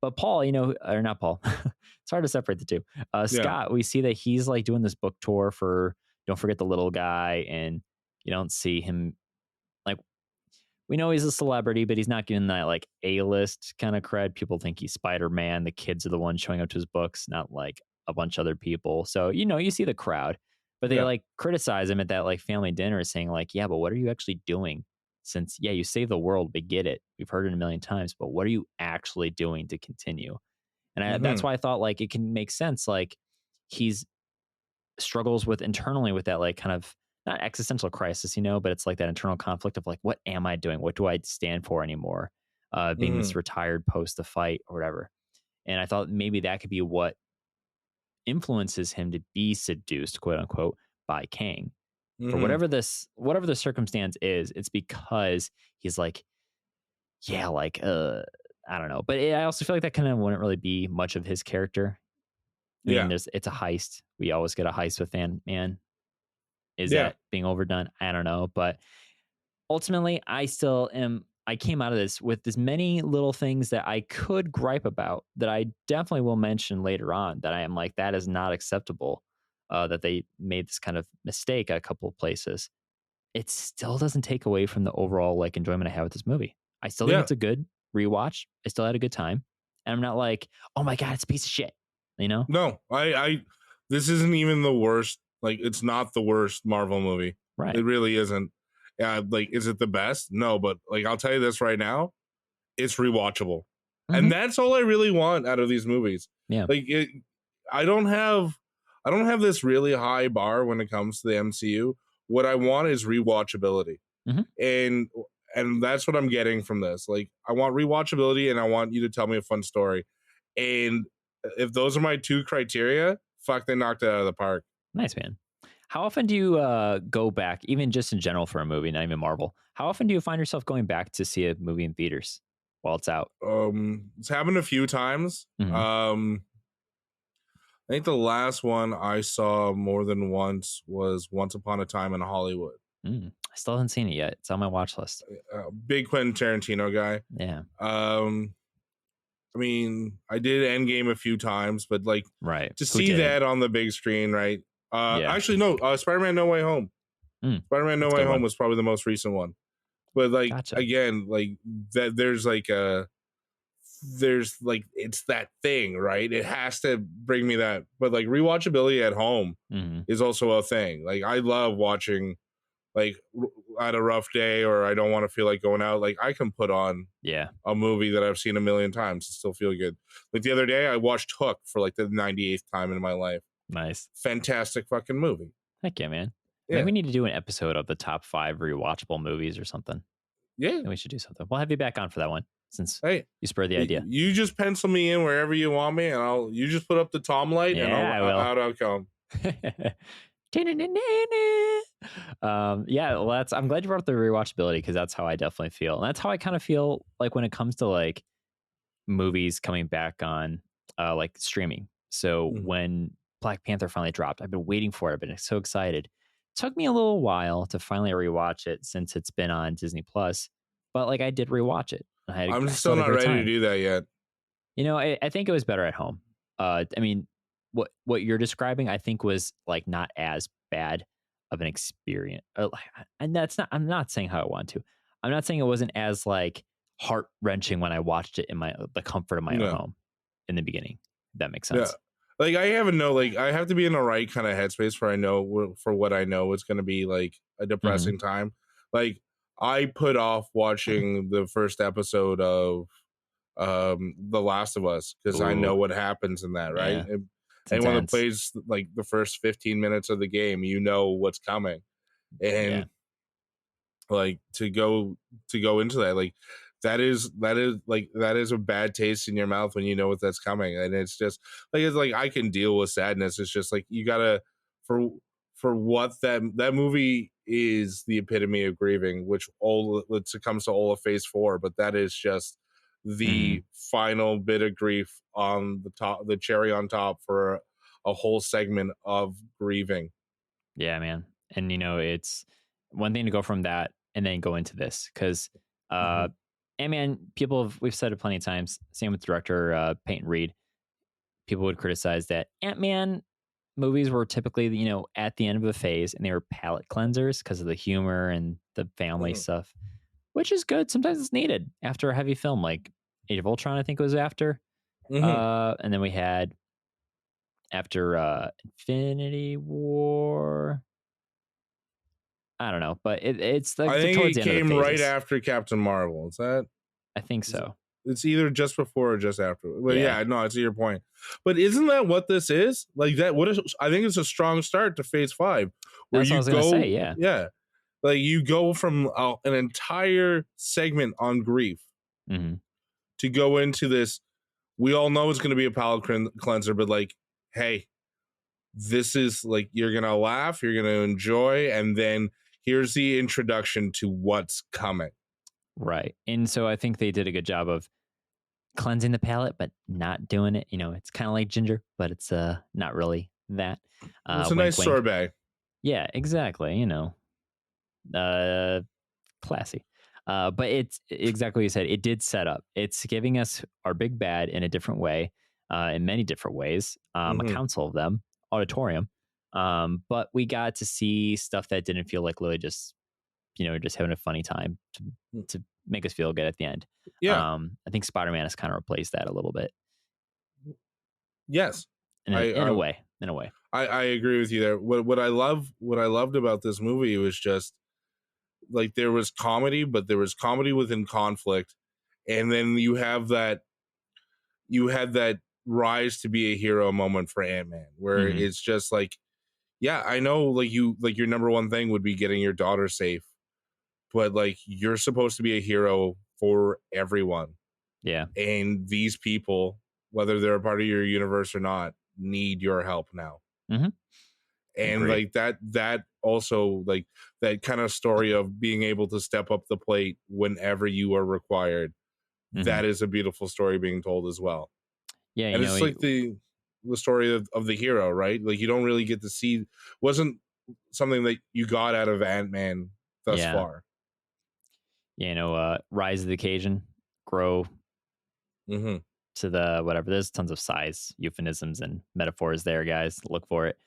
C: But Paul, or not Paul, it's hard to separate the two. Scott, we see that he's, like, doing this book tour for Don't Forget the Little Guy, and you don't see him, like, we know he's a celebrity, but he's not getting that, like, A-list kind of cred. People think he's Spider-Man. The kids are the ones showing up to his books, not, like, a bunch of other people. So, you see the crowd, but they like criticize him at that, like, family dinner, saying, like, yeah, but what are you actually doing? Since, you save the world, we get it. We've heard it a million times, but what are you actually doing to continue? And that's why I thought, like, it can make sense. Like, he's struggles with internally with that, like, kind of not existential crisis, but it's like that internal conflict of, like, what am I doing? What do I stand for anymore? Being this retired post the fight or whatever. And I thought maybe that could be what influences him to be seduced, quote unquote, by Kang. For whatever the circumstance is, it's because he's like, yeah, like, I don't know. But I also feel like that kind of wouldn't really be much of his character. I mean, it's a heist. We always get a heist with Ant-Man. Is that being overdone? I don't know. But ultimately, I still am I came out of this with as many little things that I could gripe about that I definitely will mention later on that I am like, that is not acceptable, that they made this kind of mistake at a couple of places. It still doesn't take away from the overall like enjoyment I have with this movie. I still think
D: Yeah.
C: it's a good rewatch. I still had a good time. And I'm not like, oh my God, it's a piece of shit. You know?
D: No, I this isn't even the worst. Like, it's not the worst Marvel movie.
C: Right.
D: It really isn't. Yeah, like, is it the best? No, but like, I'll tell you this right now, it's rewatchable. And that's all I really want out of these movies.
C: Yeah.
D: Like, I don't have this really high bar when it comes to the MCU. What I want is rewatchability. And that's what I'm getting from this. Like, I want rewatchability, and I want you to tell me a fun story. And if those are my two criteria, fuck, they knocked it out of the park.
C: Nice, man. How often do you go back, even just in general for a movie, not even Marvel? How often do you find yourself going back to see a movie in theaters while it's out?
D: It's happened a few times. I think the last one I saw more than once was Once Upon a Time in Hollywood.
C: I still haven't seen it yet. It's on my watch list.
D: Big Quentin Tarantino guy.
C: Yeah.
D: I mean, I did Endgame a few times, but like,
C: right,
D: to see that on the big screen, right? Actually, no, Spider-Man No Way Home. Spider-Man No Way Home was probably the most recent one. But like, again, like that, there's like it's that thing, right? It has to bring me that. But like, rewatchability at home is also a thing. Like, I love watching, like, at a rough day or I don't want to feel like going out. Like, I can put on a movie that I've seen a million times and still feel good. Like, the other day I watched Hook for like the 98th time in my life.
C: Nice.
D: Fantastic fucking movie.
C: Heck yeah, man.
D: Yeah.
C: Maybe we need to do an episode of the top 5 rewatchable movies or something.
D: Yeah.
C: And we should do something. We'll have you back on for that one since you spurred the idea.
D: You just pencil me in wherever you want me, and you just put up the Tom light, and out I'll come.
C: Yeah, well, I'm glad you brought up the rewatchability, because that's how I definitely feel. And that's how I kind of feel like when it comes to like movies coming back on like streaming. So when Black Panther finally dropped, I've been waiting for it. I've been so excited. It took me a little while to finally rewatch it since it's been on Disney Plus, but like I did rewatch it.
D: I'm still not ready to do that yet.
C: You know, I think it was better at home. I mean, what you're describing, I think, was like not as bad of an experience. And I'm not saying how I want to. I'm not saying it wasn't as like heart wrenching when I watched it in the comfort of my own home in the beginning. If that makes sense.
D: Yeah. Like, I have to be in the right kind of headspace for what I know it's going to be like a depressing time. Like, I put off watching the first episode of The Last of Us because I know what happens in that, right?
C: Yeah.
D: Anyone that plays like the first 15 minutes of the game, you know what's coming. And like to go into that, like that is a bad taste in your mouth when you know what that's coming. And it's just like I can deal with sadness. It's just like you gotta for what that movie is the epitome of grieving, which it comes to all of phase 4, but that is just the final bit of grief on the top, the cherry on top for a whole segment of grieving.
C: Yeah, man. And you know, it's one thing to go from that and then go into this because Ant-Man, we've said it plenty of times, same with director Peyton Reed, people would criticize that Ant-Man movies were typically, you know, at the end of a phase and they were palate cleansers because of the humor and the family stuff, which is good. Sometimes it's needed after a heavy film like Age of Ultron, I think it was after. And then we had after Infinity War. I don't know, but it's like
D: I think
C: towards
D: it
C: the end
D: came
C: of the
D: right
C: phases.
D: after Captain Marvel. Is that?
C: I think so.
D: It's either just before or just after. But yeah, no, I see your point. But isn't that what this is? Like that? I think it's a strong start to Phase 5, where
C: That's what I was gonna say, yeah.
D: Like you go from an entire segment on grief to go into this. We all know it's going to be a palate cleanser, but like, hey, this is like you're gonna laugh, you're gonna enjoy, and then here's the introduction to what's coming. Right.
C: And so I think they did a good job of cleansing the palate, but not doing it. You know, it's kind of like ginger, but it's not really that.
D: It's a nice sorbet.
C: Yeah, exactly. You know, classy. But it's exactly what you said. It did set up. It's giving us our big bad in a different way, in many different ways. A council of them, auditorium. But we got to see stuff that didn't feel like Lily just, just having a funny time to make us feel good at the end.
D: Yeah.
C: I think Spider-Man has kind of replaced that a little bit.
D: Yes.
C: In a way.
D: I agree with you there. What I loved about this movie was just like there was comedy, but there was comedy within conflict, and then you had that rise to be a hero moment for Ant-Man, where it's just like, yeah, I know, like your number one thing would be getting your daughter safe, but like you're supposed to be a hero for everyone.
C: Yeah.
D: And these people, whether they're a part of your universe or not, need your help now. And
C: Agreed.
D: like that also, like that kind of story of being able to step up the plate whenever you are required, that is a beautiful story being told as well.
C: Yeah.
D: And it's like the story of the hero, right? Like you don't really get to see, wasn't something that you got out of Ant-Man thus far.
C: Rise of the occasion, grow to the whatever. There's tons of size euphemisms and metaphors there, guys. Look for it.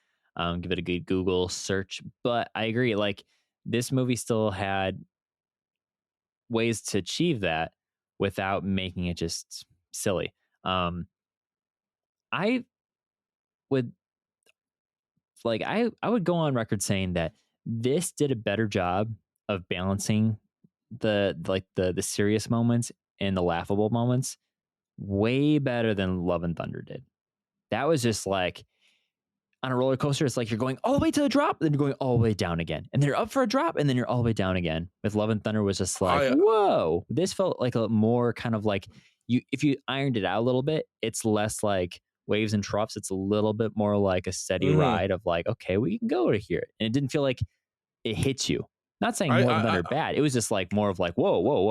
C: Give it a good Google search. But I agree, like this movie still had ways to achieve that without making it just silly. I would I would go on record saying that this did a better job of balancing the serious moments and the laughable moments way better than Love and Thunder did. That was just like on a roller coaster. It's like you're going all the way to the drop, then you're going all the way down again, and then you're up for a drop, and then you're all the way down again. With Love and Thunder was just like, whoa. This felt like a more kind of like if you ironed it out a little bit, it's less like waves and troughs. It's a little bit more like a steady ride of like, okay, we can go to here, and it didn't feel like it hits you. Not saying Love and Thunder bad. It was just like more of like, whoa.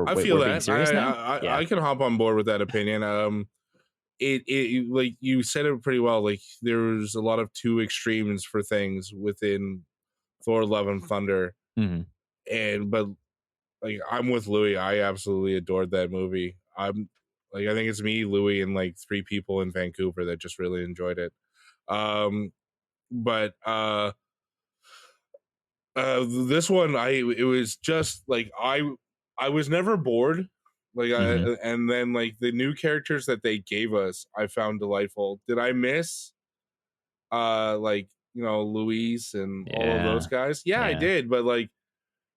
D: I feel that. I can hop on board with that opinion. It like you said it pretty well. Like there's a lot of two extremes for things within Thor: Love and Thunder, but like I'm with Louis. I absolutely adored that movie. I'm like I think it's me, Louis, and like 3 people in Vancouver that just really enjoyed it. This one, it was just like I was never bored. Like and then like the new characters that they gave us, I found delightful. Did I miss Louise and all of those guys? Yeah, I did. But like,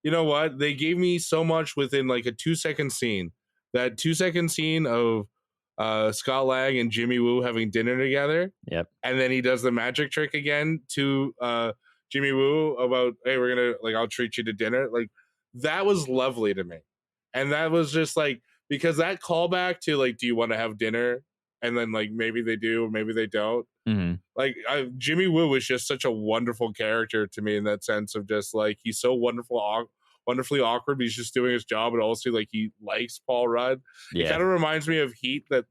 D: you know what? They gave me so much within like a 2-second scene. That 2-second scene of Scott Lang and Jimmy Woo having dinner together.
C: Yep.
D: And then he does the magic trick again to Jimmy Woo about, hey, we're gonna like I'll treat you to dinner. Like that was lovely to me. And that was just like, because that callback to like, do you want to have dinner? And then like maybe they do, maybe they don't. Like Jimmy Woo was just such a wonderful character to me in that sense of just like he's so wonderfully awkward, but he's just doing his job, and also like he likes Paul Rudd. It kind of reminds me of Heat, that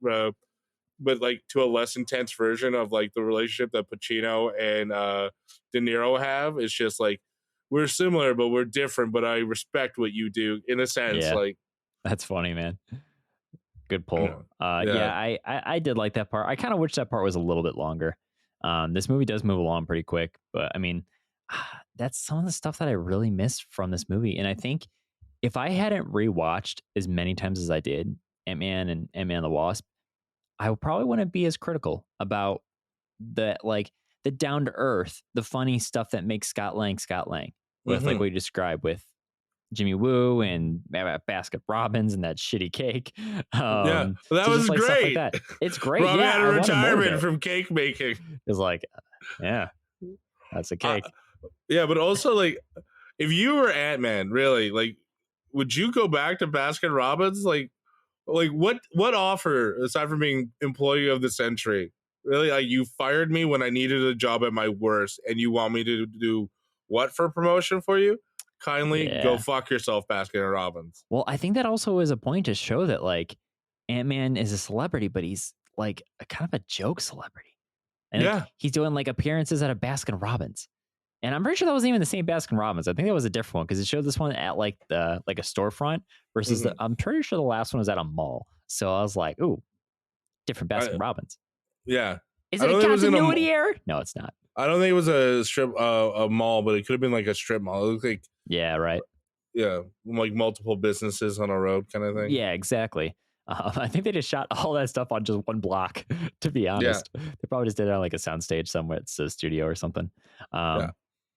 D: but like to a less intense version of like the relationship that Pacino and De Niro have. It's just like we're similar, but we're different. But I respect what you do in a sense. Like
C: that's funny, man. Good pull. I did like that part. I kind of wish that part was a little bit longer. This movie does move along pretty quick, but I mean, that's some of the stuff that I really missed from this movie. And I think if I hadn't rewatched as many times as I did Ant-Man and Ant-Man and the Wasp, I probably wouldn't be as critical about the down to earth, the funny stuff that makes Scott Lang with like what you described with Jimmy Woo and Baskin Robbins and that shitty cake.
D: That was
C: like
D: great.
C: Like that. It's great.
D: Robbie had a retirement from cake making.
C: It's like, that's a cake.
D: But also like, if you were Ant-Man, really, like, would you go back to Baskin Robbins? Like what offer aside from being employee of the century? Really, like you fired me when I needed a job at my worst, and you want me to do what for promotion for you? Kindly go fuck yourself, Baskin Robbins.
C: Well, I think that also is a point to show that like Ant-Man is a celebrity, but he's like a kind of a joke celebrity. And like, he's doing like appearances at a Baskin Robbins. And I'm pretty sure that wasn't even the same Baskin Robbins. I think that was a different one because it showed this one at like a storefront versus I'm pretty sure the last one was at a mall. So I was like, ooh, different Baskin Robbins.
D: Yeah.
C: Is it a continuity error? No, it's not.
D: I don't think it was a strip, a mall, but it could have been like a strip mall. It looked like,
C: yeah, right.
D: Yeah, like multiple businesses on a road kind of thing.
C: Yeah, exactly. I think they just shot all that stuff on just one block, to be honest. Yeah. They probably just did it on like a soundstage somewhere. It's a studio or something. But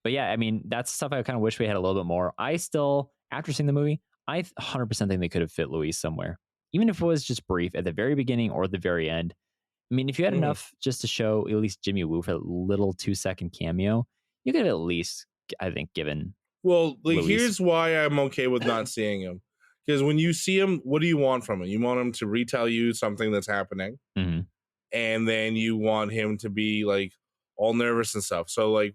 C: yeah, I mean, that's stuff I kind of wish we had a little bit more. I still, after seeing the movie, I 100% think they could have fit Luis somewhere. Even if it was just brief at the very beginning or the very end. I mean, if you had enough just to show at least Jimmy Woo for a little 2-second cameo, you could have at least, I think, given.
D: Well, like, here's why I'm okay with not seeing him. Because when you see him, what do you want from him? You want him to retell you something that's happening.
C: Mm-hmm.
D: And then you want him to be like all nervous and stuff. So like,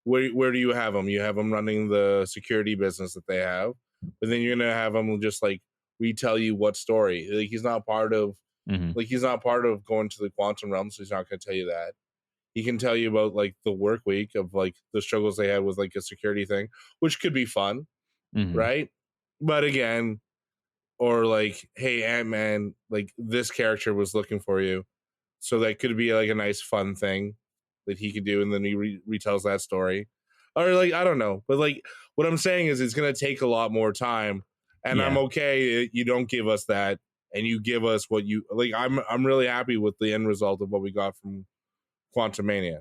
D: where do you have him? You have him running the security business that they have. But then you're going to have him just like retell you what story. Like, he's not part of he's not part of going to the quantum realm, so he's not going to tell you that. He can tell you about like the work week of like the struggles they had with like a security thing, which could be fun, right? But again, or like, hey, Ant-Man, like this character was looking for you, so that could be like a nice fun thing that he could do, and then he retells that story, or like, I don't know, but like what I'm saying is it's going to take a lot more time, and I'm okay. You don't give us that, and you give us what you like. I'm really happy with the end result of what we got from Quantumania.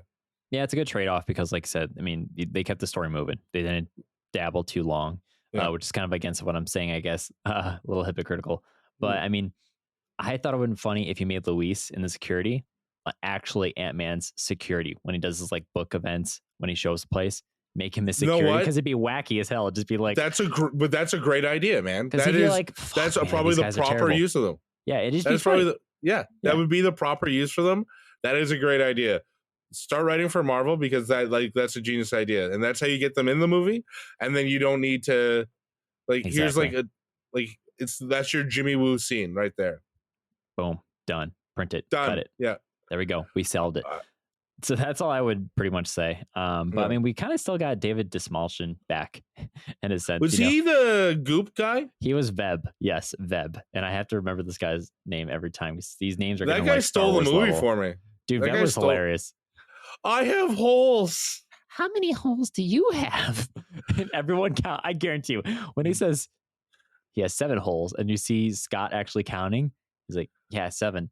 C: Yeah, it's a good trade-off because, like I said, I mean, they kept the story moving. They didn't dabble too long, which is kind of against what I'm saying, I guess. A little hypocritical. But, I mean, I thought it would be funny if you made Luis in the security actually Ant-Man's security when he does his, like, book events, when he shows the place. Make him the security because it'd be wacky as hell. It'd just be like...
D: That's a great idea, man. That is like, that's probably the proper use of them.
C: Yeah, it is.
D: That's probably that would be the proper use for them. That is a great idea. Start writing for Marvel because that's a genius idea, and that's how you get them in the movie. And then you don't need to here's that's your Jimmy Woo scene right there.
C: Boom, done. Print it,
D: done.
C: Cut it.
D: Yeah,
C: there we go. We solved it. So that's all I would pretty much say. But I mean, we kind of still got David Dismalshin back in a sense.
D: Was he the Goop guy?
C: He was Veb. Yes, Veb. And I have to remember this guy's name every time. These names are
D: that guy stole the movie for me.
C: Dude, Veb was hilarious.
D: I have holes.
C: How many holes do you have? And everyone count. I guarantee you, when he says he has 7 holes, and you see Scott actually counting, he's like, "Yeah, 7."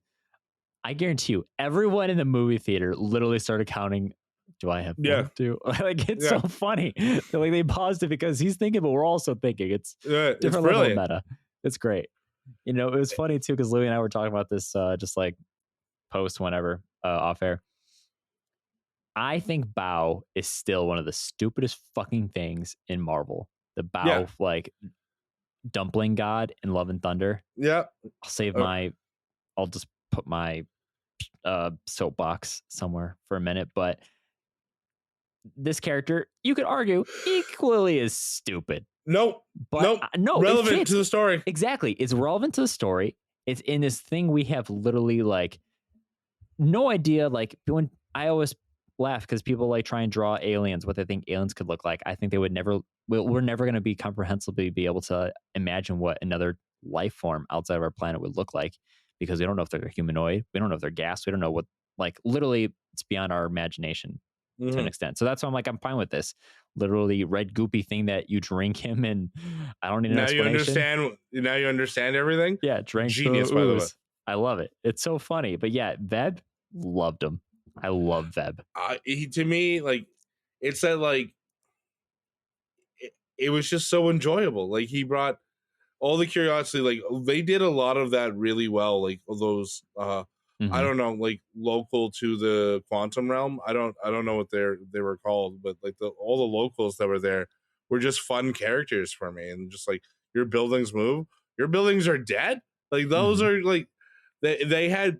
C: I guarantee you, everyone in the movie theater literally started counting. Do I have 1, 2? Like, it's so funny. So, like, they paused it because he's thinking, but we're also thinking. It's different level of meta. It's great. You know, it was funny too because Louis and I were talking about this just like post whenever off air. I think Bao is still one of the stupidest fucking things in Marvel. The Bao like dumpling god in Love and Thunder.
D: Yeah,
C: I'll just put my soapbox somewhere for a minute, but this character, you could argue, equally is stupid.
D: No, relevant to the story.
C: Exactly, it's relevant to the story. It's in this thing we have literally like no idea. Like, when I always laugh because people like try and draw aliens, what they think aliens could look like. I think they would never. We're never going to be comprehensively be able to imagine what another life form outside of our planet would look like, because we don't know if they're humanoid. We don't know if they're gas. We don't know what, like, literally it's beyond our imagination to an extent. So that's why I'm like, I'm fine with this literally red goopy thing that you drink him, and I don't need an explanation.
D: Now you understand everything.
C: Yeah, drink
D: genius, by the way.
C: I love it. It's so funny. But yeah, Veb, loved him. I love Veb.
D: To me, like, it's that like it was just so enjoyable. Like, he brought all the curiosity. Like, they did a lot of that really well. Like, those I don't know, like, local to the quantum realm. I don't know what they were called, but like all the locals that were there were just fun characters for me. And just like, your buildings move, your buildings are dead. Like, those are like they had,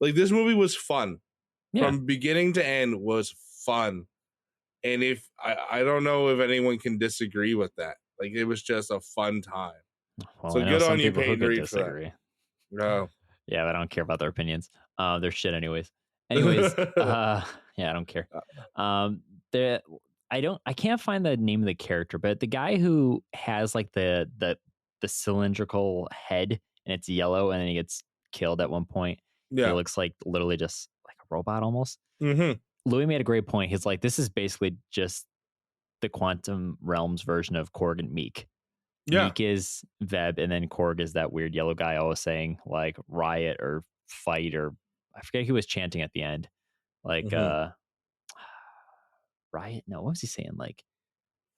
D: like, this movie was fun from beginning to end, was fun. And if I don't know if anyone can disagree with that. Like, it was just a fun time.
C: Well,
D: so good on you, Peyton Reed, for that. No.
C: Yeah, but I don't care about their opinions. They're shit anyways. Yeah, I don't care. I I can't find the name of the character, but the guy who has like the cylindrical head and it's yellow and then he gets killed at one point. He
D: Yeah.
C: looks like literally just like a robot almost.
D: Mm-hmm.
C: Louis made a great point. He's like, this is basically just the Quantum Realms version of Korg and Meek.
D: Yeah.
C: Meek is Veb, and then Korg is that weird yellow guy always saying like riot or fight, or I forget who was chanting at the end. Like riot? No, what was he saying? Like,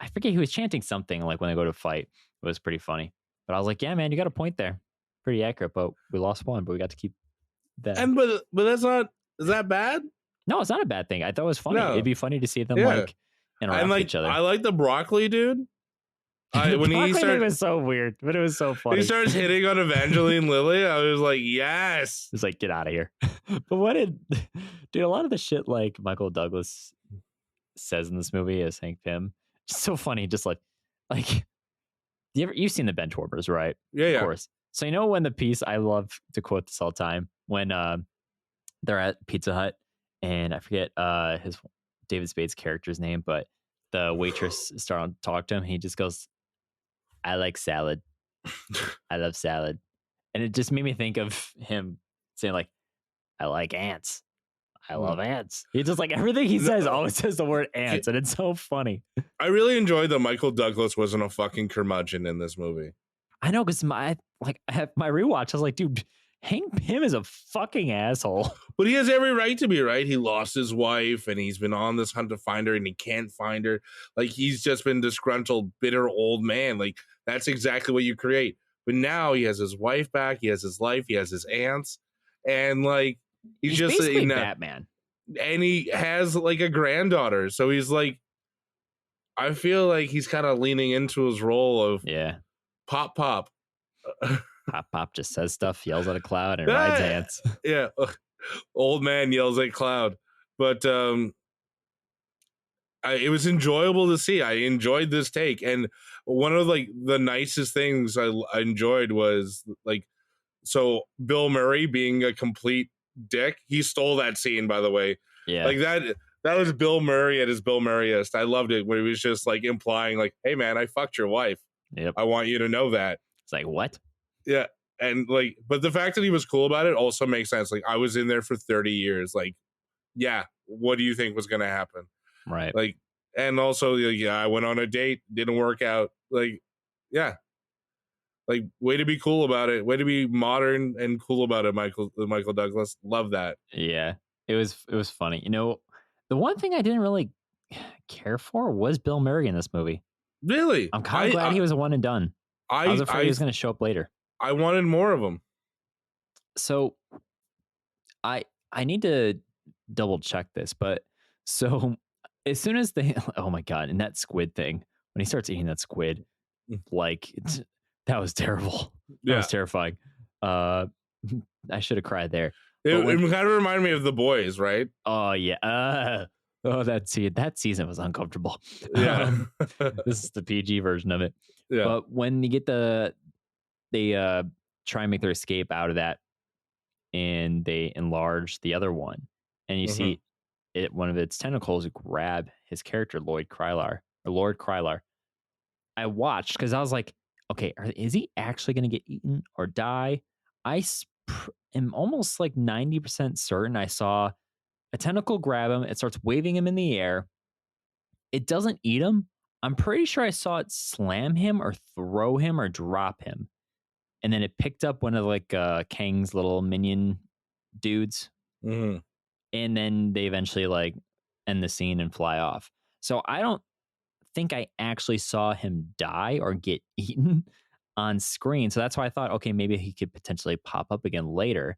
C: I forget, he was chanting something like when they go to fight. It was pretty funny. But I was like, yeah, man, you got a point there. Pretty accurate, but we lost one, but we got to keep that.
D: And but that's not, is that bad?
C: No, it's not a bad thing. I thought it was funny.
D: No.
C: It'd be funny to see them
D: Yeah.
C: like interact
D: And
C: with
D: like
C: each other.
D: I like the broccoli dude. When he
C: Broccoli thing
D: started,
C: was so weird, but it was so funny.
D: he starts hitting on Evangeline Lilly. I was like, yes.
C: It's like, get out of here. But what did, dude, a lot of the shit like Michael Douglas says in this movie as Hank Pym, just so funny. Just like, you've seen the Bench Warmers, right?
D: Yeah, yeah.
C: Of course. So you know when the piece, I love to quote this all the time, when they're at Pizza Hut and I forget his David Spade's character's name, but the waitress started to talk to him. He just goes, I like salad. I love salad. And it just made me think of him saying like, I like ants. I love ants. He just like everything he says always says the word ants, and it's so funny.
D: I really enjoyed that Michael Douglas wasn't a fucking curmudgeon in this movie.
C: I know, because I have my rewatch. I was like, dude, Hank Pym is a fucking asshole.
D: But he has every right to be, right? He lost his wife and he's been on this hunt to find her and he can't find her. Like, he's just been disgruntled, bitter old man. Like, that's exactly what you create. But now he has his wife back, he has his life, he has his aunts, and like he's just
C: basically Batman.
D: And he has like a granddaughter. So he's like, I feel like he's kind of leaning into his role of pop.
C: Pop just says stuff, yells at a cloud, and rides ants.
D: Yeah. Old man yells at cloud. But it was enjoyable to see. I enjoyed this take. And one of like the nicest things I enjoyed was like, so Bill Murray being a complete dick. He stole that scene, by the way.
C: Yeah.
D: Like that was Bill Murray at his Bill Murrayest. I loved it when he was just like implying like, hey man, I fucked your wife.
C: Yep.
D: I want you to know that.
C: It's like, what?
D: Yeah. And like, but the fact that he was cool about it also makes sense. Like, I was in there for 30 years. Like, yeah, what do you think was going to happen?
C: Right.
D: Like, and also, yeah, I went on a date, didn't work out. Like, yeah. Like, way to be cool about it. Way to be modern and cool about it, Michael Douglas. Love that.
C: Yeah. It was funny. You know, the one thing I didn't really care for was Bill Murray in this movie.
D: Really?
C: I'm kind of glad he was a one and done. I was afraid he was going to show up later.
D: I wanted more of him.
C: So I need to double check this, but so as soon as they, oh my God, and that squid thing, when he starts eating that squid, like that was terrible. That was terrifying. I should have cried there.
D: It kind of reminded me of The Boys, right?
C: Oh yeah. That season was uncomfortable.
D: Yeah.
C: This is the PG version of it.
D: Yeah.
C: But when you get they try and make their escape out of that, and they enlarge the other one, and you see it, one of its tentacles grab his character, Lord Krylar. I watched because I was like, okay, is he actually going to get eaten or die? I am almost like 90% certain I saw a tentacle grab him. It starts waving him in the air. It doesn't eat him. I'm pretty sure I saw it slam him or throw him or drop him. And then it picked up one of like Kang's little minion dudes.
D: Mm-hmm.
C: And then they eventually like end the scene and fly off. So I don't think I actually saw him die or get eaten on screen. So that's why I thought, okay, maybe he could potentially pop up again later.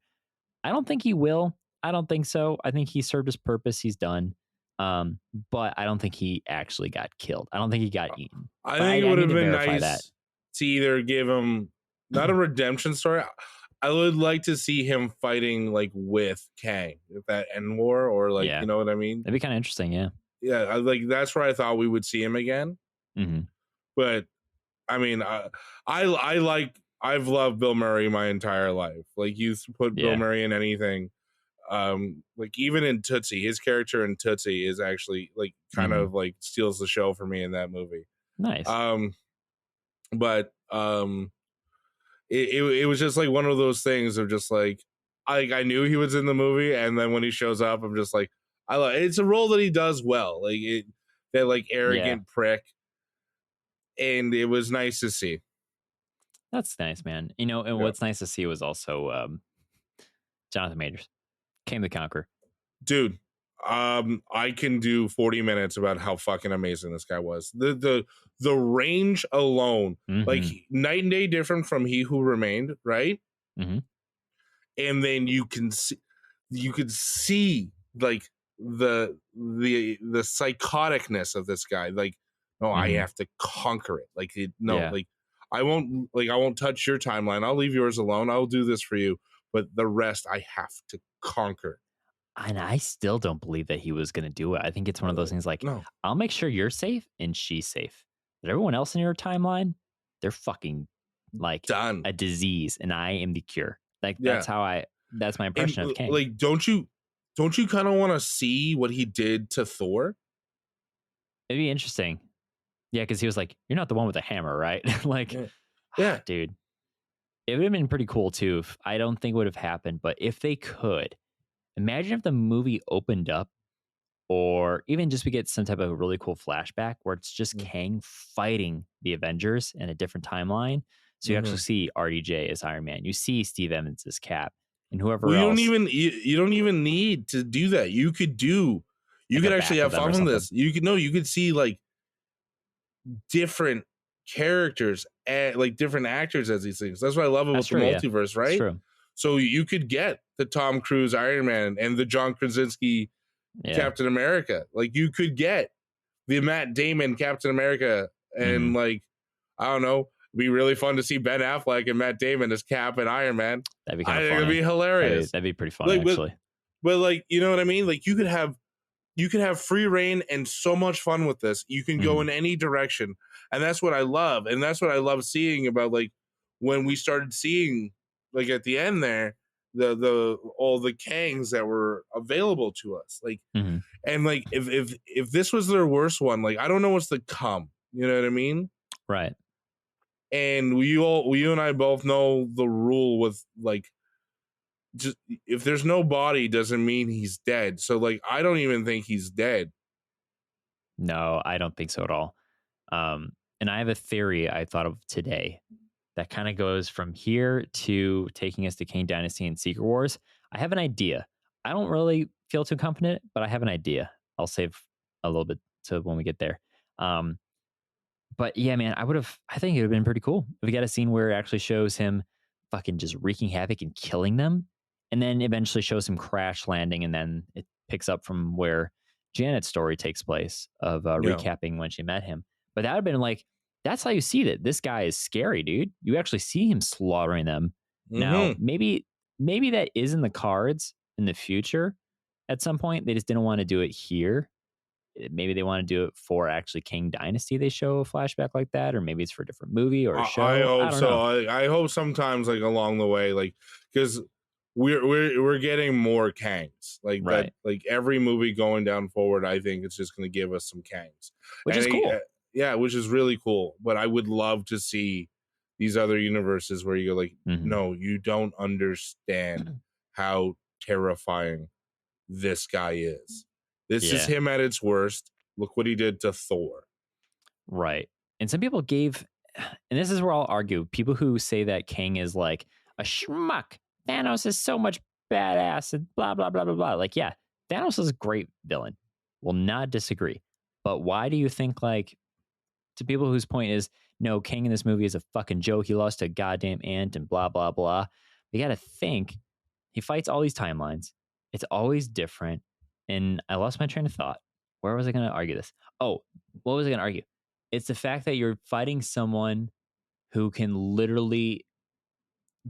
C: I don't think he will. I don't think so. I think he served his purpose. He's done. But I don't think he actually got killed. I don't think he got eaten.
D: I think it would have been nice to either give him not a redemption story. I would like to see him fighting like with Kang, if that end war, or like, you know what I mean?
C: That'd be kind of interesting. Yeah.
D: Yeah. That's where I thought we would see him again.
C: Mm-hmm.
D: But I mean, I've loved Bill Murray my entire life. Like, you put Bill Murray in anything, like even in Tootsie, his character in Tootsie is actually like kind of like steals the show for me in that movie.
C: Nice.
D: But it was just like one of those things of just like I knew he was in the movie, and then when he shows up, I'm just like, it's a role that he does well, like that like arrogant prick, and it was nice to see.
C: That's nice, man. You know, and what's nice to see was also Jonathan Majors, King the Conqueror.
D: Dude, I can do 40 minutes about how fucking amazing this guy was. The range alone, like night and day different from He Who Remained, right? And then you could see like the psychoticness of this guy. Like, no, I have to conquer it. Like, like I won't touch your timeline. I'll leave yours alone. I'll do this for you, but the rest I have to conquer.
C: And I still don't believe that he was going to do it. I think it's one of those things like, I'll make sure you're safe and she's safe. But everyone else in your timeline, they're fucking like
D: done.
C: A disease, and I am the cure. Like that's my impression of Kang.
D: Like, don't you kind of want to see what he did to Thor?
C: It'd be interesting. Yeah, because he was like, "You're not the one with the hammer, right?" Like, dude, it would have been pretty cool too. I don't think it would have happened, but if they could, imagine if the movie opened up, or even just we get some type of really cool flashback where it's just Kang fighting the Avengers in a different timeline. So you actually see RDJ as Iron Man, you see Steve Evans as Cap, and whoever else.
D: You don't even need to do that. You could actually have fun with this. You could see like different characters and like different actors as these things. That's what I love about the multiverse, right? True. So you could get the Tom Cruise Iron Man and the John Krasinski Captain America. Like you could get the Matt Damon Captain America, and like I don't know, it'd be really fun to see Ben Affleck and Matt Damon as Cap and Iron Man.
C: That'd be kind of funny.
D: It'd be hilarious.
C: That'd be pretty funny,
D: like,
C: actually.
D: But like, you know what I mean? Like you could have free reign and so much fun with this. You can go in any direction, and that's what I love. And that's what I love seeing about like when we started seeing like at the end there the all the Kangs that were available to us. Like and like if this was their worst one, like I don't know what's to come. You know what I mean?
C: Right.
D: And you and I both know the rule with like, just if there's no body doesn't mean he's dead. So like I don't even think he's dead.
C: No, I don't think so at all. And I have a theory I thought of today that kind of goes from here to taking us to Kang Dynasty and Secret Wars. I have an idea. I don't really feel too confident, but I have an idea. I'll save a little bit to when we get there. But yeah, man, I think it would have been pretty cool if we got a scene where it actually shows him fucking just wreaking havoc and killing them, and then eventually shows him crash landing, and then it picks up from where Janet's story takes place of recapping when she met him. But that would have been like, that's how you see that this guy is scary, dude. You actually see him slaughtering them. Now, maybe that is in the cards in the future at some point. They just didn't want to do it here. Maybe they want to do it for actually Kang Dynasty. They show a flashback like that, or maybe it's for a different movie or a show.
D: I hope so. I hope sometimes like along the way, like because we're getting more Kangs like that. Like every movie going down forward, I think it's just going to give us some Kangs,
C: which is cool.
D: Which is really cool. But I would love to see these other universes where you go like, no, you don't understand how terrifying this guy is. This is him at its worst. Look what he did to Thor.
C: Right. And some people gave, and this is where I'll argue, people who say that Kang is like a schmuck. Thanos is so much badass and blah, blah, blah, blah, blah. Like, yeah, Thanos is a great villain. Will not disagree. But why do you think, like, to people whose point is, no, Kang in this movie is a fucking joke. He lost a goddamn ant and blah, blah, blah. You got to think, he fights all these timelines. It's always different. And I lost my train of thought. Where was I going to argue this? Oh, what was I going to argue? It's the fact that you're fighting someone who can literally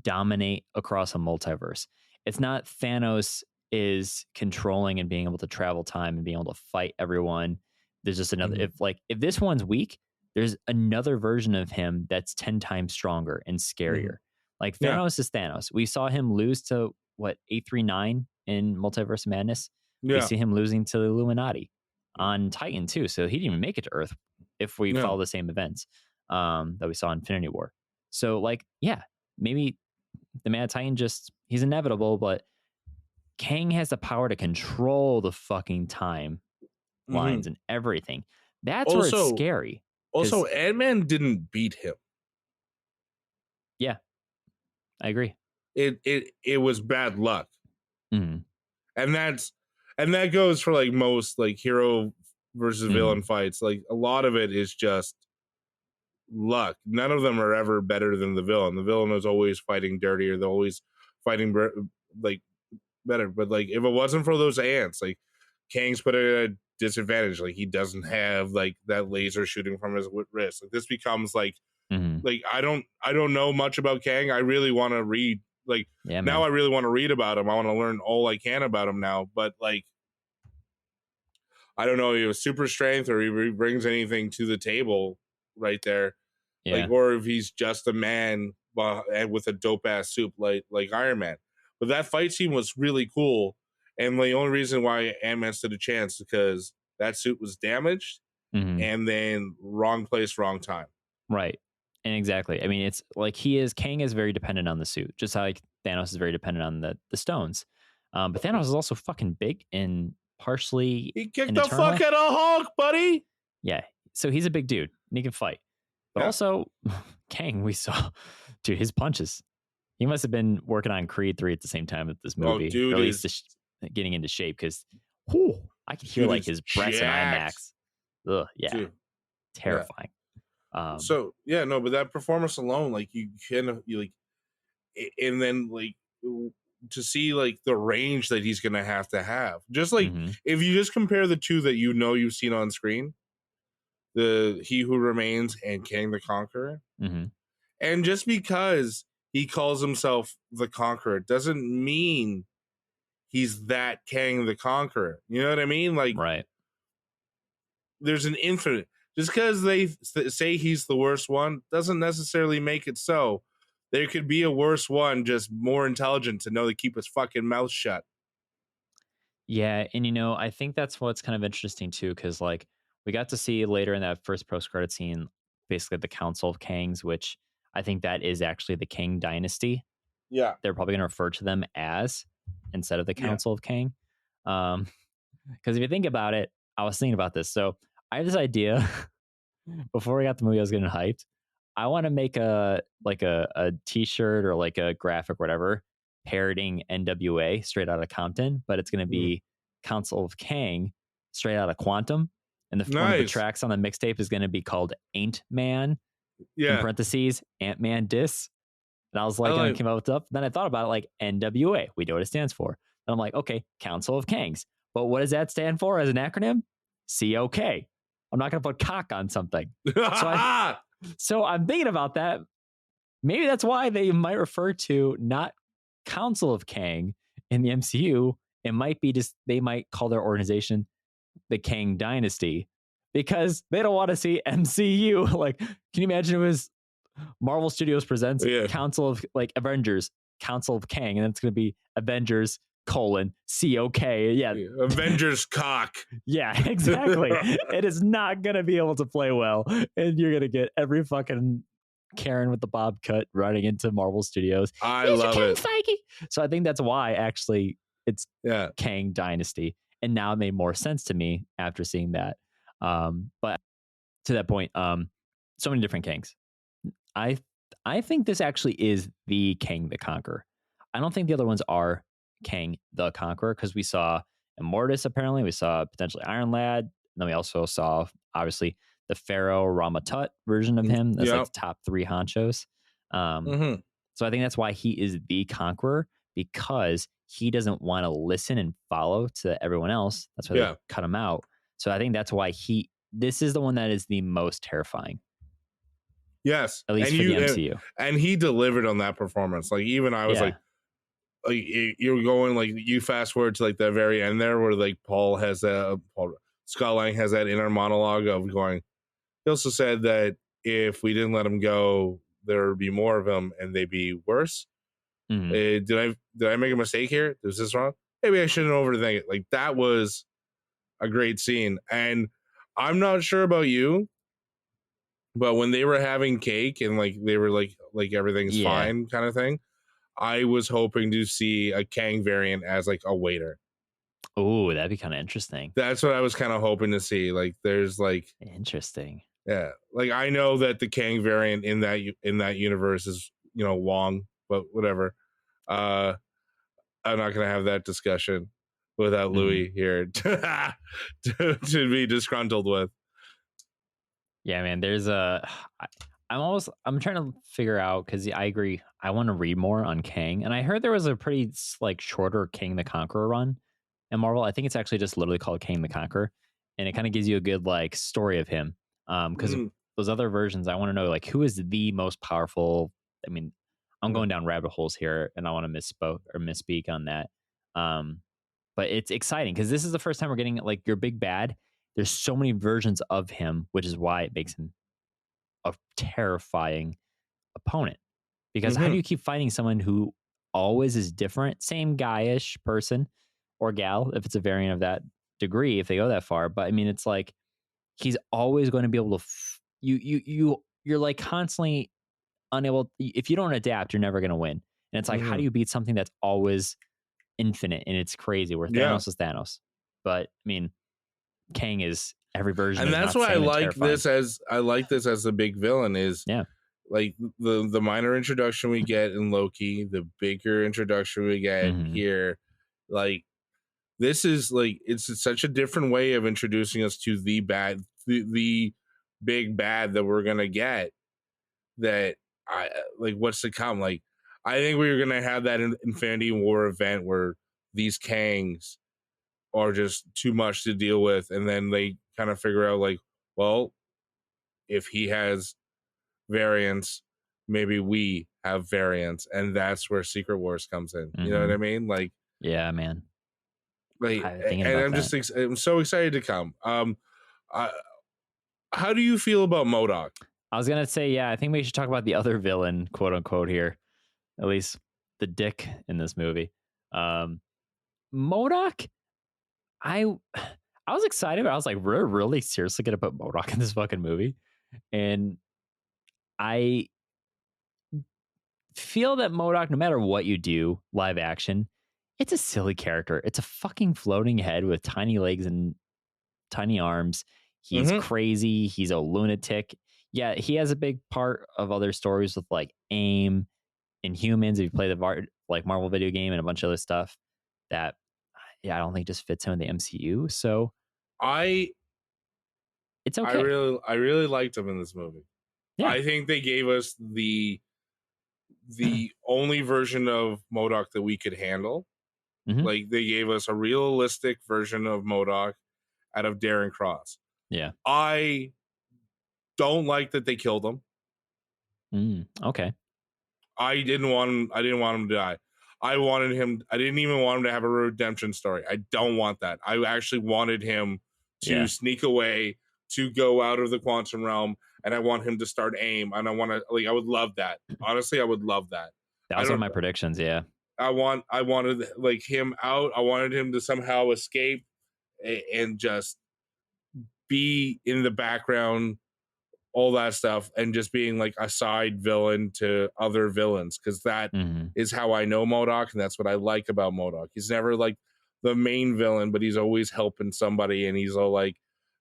C: dominate across a multiverse. It's not Thanos is controlling and being able to travel time and being able to fight everyone. There's just another, if this one's weak, there's another version of him that's 10 times stronger and scarier. Like Thanos is Thanos. We saw him lose to 839 in Multiverse of Madness. We
D: Yeah.
C: see him losing to the Illuminati on Titan too, so he didn't even make it to Earth if we follow the same events that we saw in Infinity War. So like, yeah, maybe the Mad Titan he's inevitable, but Kang has the power to control the fucking time lines and everything. That's where it's scary.
D: Also, Ant-Man didn't beat him.
C: Yeah, I agree.
D: It was bad luck.
C: Mm-hmm.
D: And that goes for like most like hero versus villain fights. Like a lot of it is just luck. None of them are ever better than the villain. The villain is always fighting dirtier. They're always fighting like better. But like if it wasn't for those ants, like Kang's put at a disadvantage. Like he doesn't have like that laser shooting from his wrist. Like this becomes like like I don't know much about Kang. I really want to read. Like now I really want to read about him. I want to learn all I can about him now. But like I don't know if he has super strength or he brings anything to the table right there.
C: Yeah.
D: Like or if he's just a man with a dope ass suit like Iron Man. But that fight scene was really cool. And the only reason why Ant-Man stood a chance is because that suit was damaged and then wrong place, wrong time.
C: Right. And exactly. I mean, it's like Kang is very dependent on the suit, just how like Thanos is very dependent on the stones. But Thanos is also fucking big and partially.
D: He kicked the fuck out of Hulk, buddy.
C: Yeah. So he's a big dude and he can fight. But also, Kang, we saw, dude, his punches. He must have been working on Creed 3 at the same time with this movie.
D: Oh, dude,
C: or at least getting into shape because I could hear like his breaths in IMAX. Ugh, yeah. Dude. Terrifying.
D: Yeah. But that performance alone, like you like, and then like to see like the range that he's gonna have to have. Just like if you just compare the two that you've seen on screen, the He Who Remains and Kang the Conqueror, and just because he calls himself the Conqueror doesn't mean he's that Kang the Conqueror. You know what I mean? Like,
C: right.
D: There's an infinite. Just because they say he's the worst one doesn't necessarily make it so. There could be a worse one, just more intelligent to know to keep his fucking mouth shut.
C: Yeah, and I think that's what's kind of interesting too, because like we got to see later in that first post-credit scene, basically the Council of Kangs, which I think that is actually the Kang Dynasty.
D: Yeah,
C: they're probably going to refer to them as instead of the Council of Kang. Because if you think about it, I was thinking about this. So I have this idea. Before we got the movie, I was getting hyped. I want to make a t-shirt or like a graphic, whatever, parroting NWA straight out of Compton, but it's going to be Council of Kang straight out of Quantum. And one of the tracks on the mixtape is going to be called Ain't Man. In parentheses, Ant-Man Diss. And I was like, I came up with stuff. Then I thought about it like NWA. We know what it stands for. And I'm like, okay, Council of Kangs. But what does that stand for as an acronym? COK. I'm not going to put cock on something. So I'm thinking about that. Maybe that's why they might refer to not Council of Kang in the MCU. It might be just, they might call their organization the Kang Dynasty because they don't want to see MCU. Like, can you imagine it was Marvel Studios presents Council of like Avengers, Council of Kang, and then it's going to be Avengers : COK. Yeah.
D: Avengers cock.
C: Yeah, exactly. It is not going to be able to play well. And you're going to get every fucking Karen with the bob cut running into Marvel Studios.
D: I love it.
C: Feige. So I think that's why actually it's Kang Dynasty. And now it made more sense to me after seeing that. But to that point, so many different Kangs. I think this actually is the Kang the Conqueror. I don't think the other ones are Kang the Conqueror because we saw Immortus apparently, we saw potentially Iron Lad, and then we also saw obviously the Pharaoh Ramatut version of him. That's like the top 3 honchos. So I think that's why he is the Conqueror, because he doesn't want to listen and follow to everyone else. That's why they cut him out. So I think that's why this is the one that is the most terrifying.
D: Yes.
C: At least for the MCU.
D: And he delivered on that performance. Like even I was like you're going like you fast forward to like the very end there where like Scott Lang has that inner monologue of going, he also said that if we didn't let him go, there would be more of him and they'd be worse. Did I make a mistake here? Is this wrong? maybe I shouldn't overthink it. Like, that was a great scene. And I'm not sure about you, but when they were having cake and like they were like everything's fine kind of thing, I was hoping to see a Kang variant as like a waiter.
C: Oh, that'd be kind of interesting.
D: That's what I was kind of hoping to see. Like, there's like
C: interesting.
D: Yeah, like I know that the Kang variant in that universe is, you know, Wong, but whatever. I'm not gonna have that discussion without Louis here to be disgruntled with.
C: Yeah, man. There's I'm trying to figure out, because I agree. I want to read more on Kang, and I heard there was a pretty like shorter Kang the Conqueror run in Marvel. I think it's actually just literally called Kang the Conqueror, and it kind of gives you a good like story of him. Because those other versions, I want to know like who is the most powerful. I mean, I'm going down rabbit holes here, and I want to misspeak on that. But it's exciting because this is the first time we're getting like your big bad. There's so many versions of him, which is why it makes him a terrifying opponent. Because how do you keep fighting someone who always is different, same guy-ish person or gal, if it's a variant of that degree, if they go that far. But I mean, it's like he's always going to be able to you're like constantly unable. If you don't adapt, you're never going to win. And it's like, how do you beat something that's always infinite? And it's crazy where Thanos is Thanos. But I mean, Kang is every version,
D: and that's why I like this as the big villain is like the minor introduction we get in Loki, the bigger introduction we get here. Like, this is like, it's such a different way of introducing us to the big bad that we're gonna get, that I like what's to come. Like, I think we were gonna have that Infinity War event where these Kangs are just too much to deal with, and then they kind of figure out like, well, if he has variants, maybe we have variants, and that's where Secret Wars comes in. You know what I mean? Like,
C: yeah, man.
D: Like, and I'm so excited to come. How do you feel about MODOK?
C: I was gonna say, I think we should talk about the other villain, quote unquote, here. At least the dick in this movie. MODOK. I was excited, but I was like, we're really seriously gonna put MODOK in this fucking movie? And I feel that MODOK, no matter what you do live action, it's a silly character. It's a fucking floating head with tiny legs and tiny arms. He's crazy. He's a lunatic. Yeah, he has a big part of other stories with like AIM and Humans. If you play the like Marvel video game and a bunch of other stuff that, I don't think just fits him in the MCU. So it's okay.
D: I really liked him in this movie. Yeah. I think they gave us the only version of MODOK that we could handle. Like, they gave us a realistic version of MODOK out of Darren Cross.
C: Yeah.
D: I don't like that they killed him.
C: Okay.
D: I didn't want him to die. I didn't even want him to have a redemption story. I don't want that. I actually wanted him to sneak away, to go out of the quantum realm, and I want him to start AIM. And I would love that. Honestly, I would love that.
C: That was one of my predictions. Yeah.
D: I wanted like him out. I wanted him to somehow escape and just be in the background, all that stuff, and just being like a side villain to other villains, because that is how I know MODOK, and that's what I like about MODOK. He's never like the main villain, but he's always helping somebody, and he's all like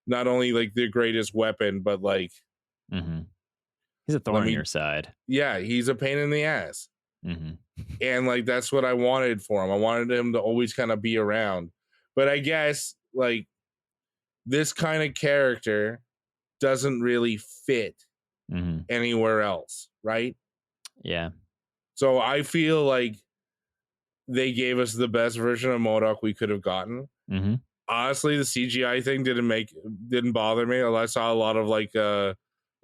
D: not only like the greatest weapon, but like
C: he's a thorn in your side.
D: Yeah, he's a pain in the ass. And like that's what I wanted for him. I wanted him to always kind of be around. But I guess like this kind of character doesn't really fit anywhere else, right?
C: Yeah.
D: So I feel like they gave us the best version of MODOK we could have gotten. Honestly, the CGI thing didn't bother me. I saw a lot of like the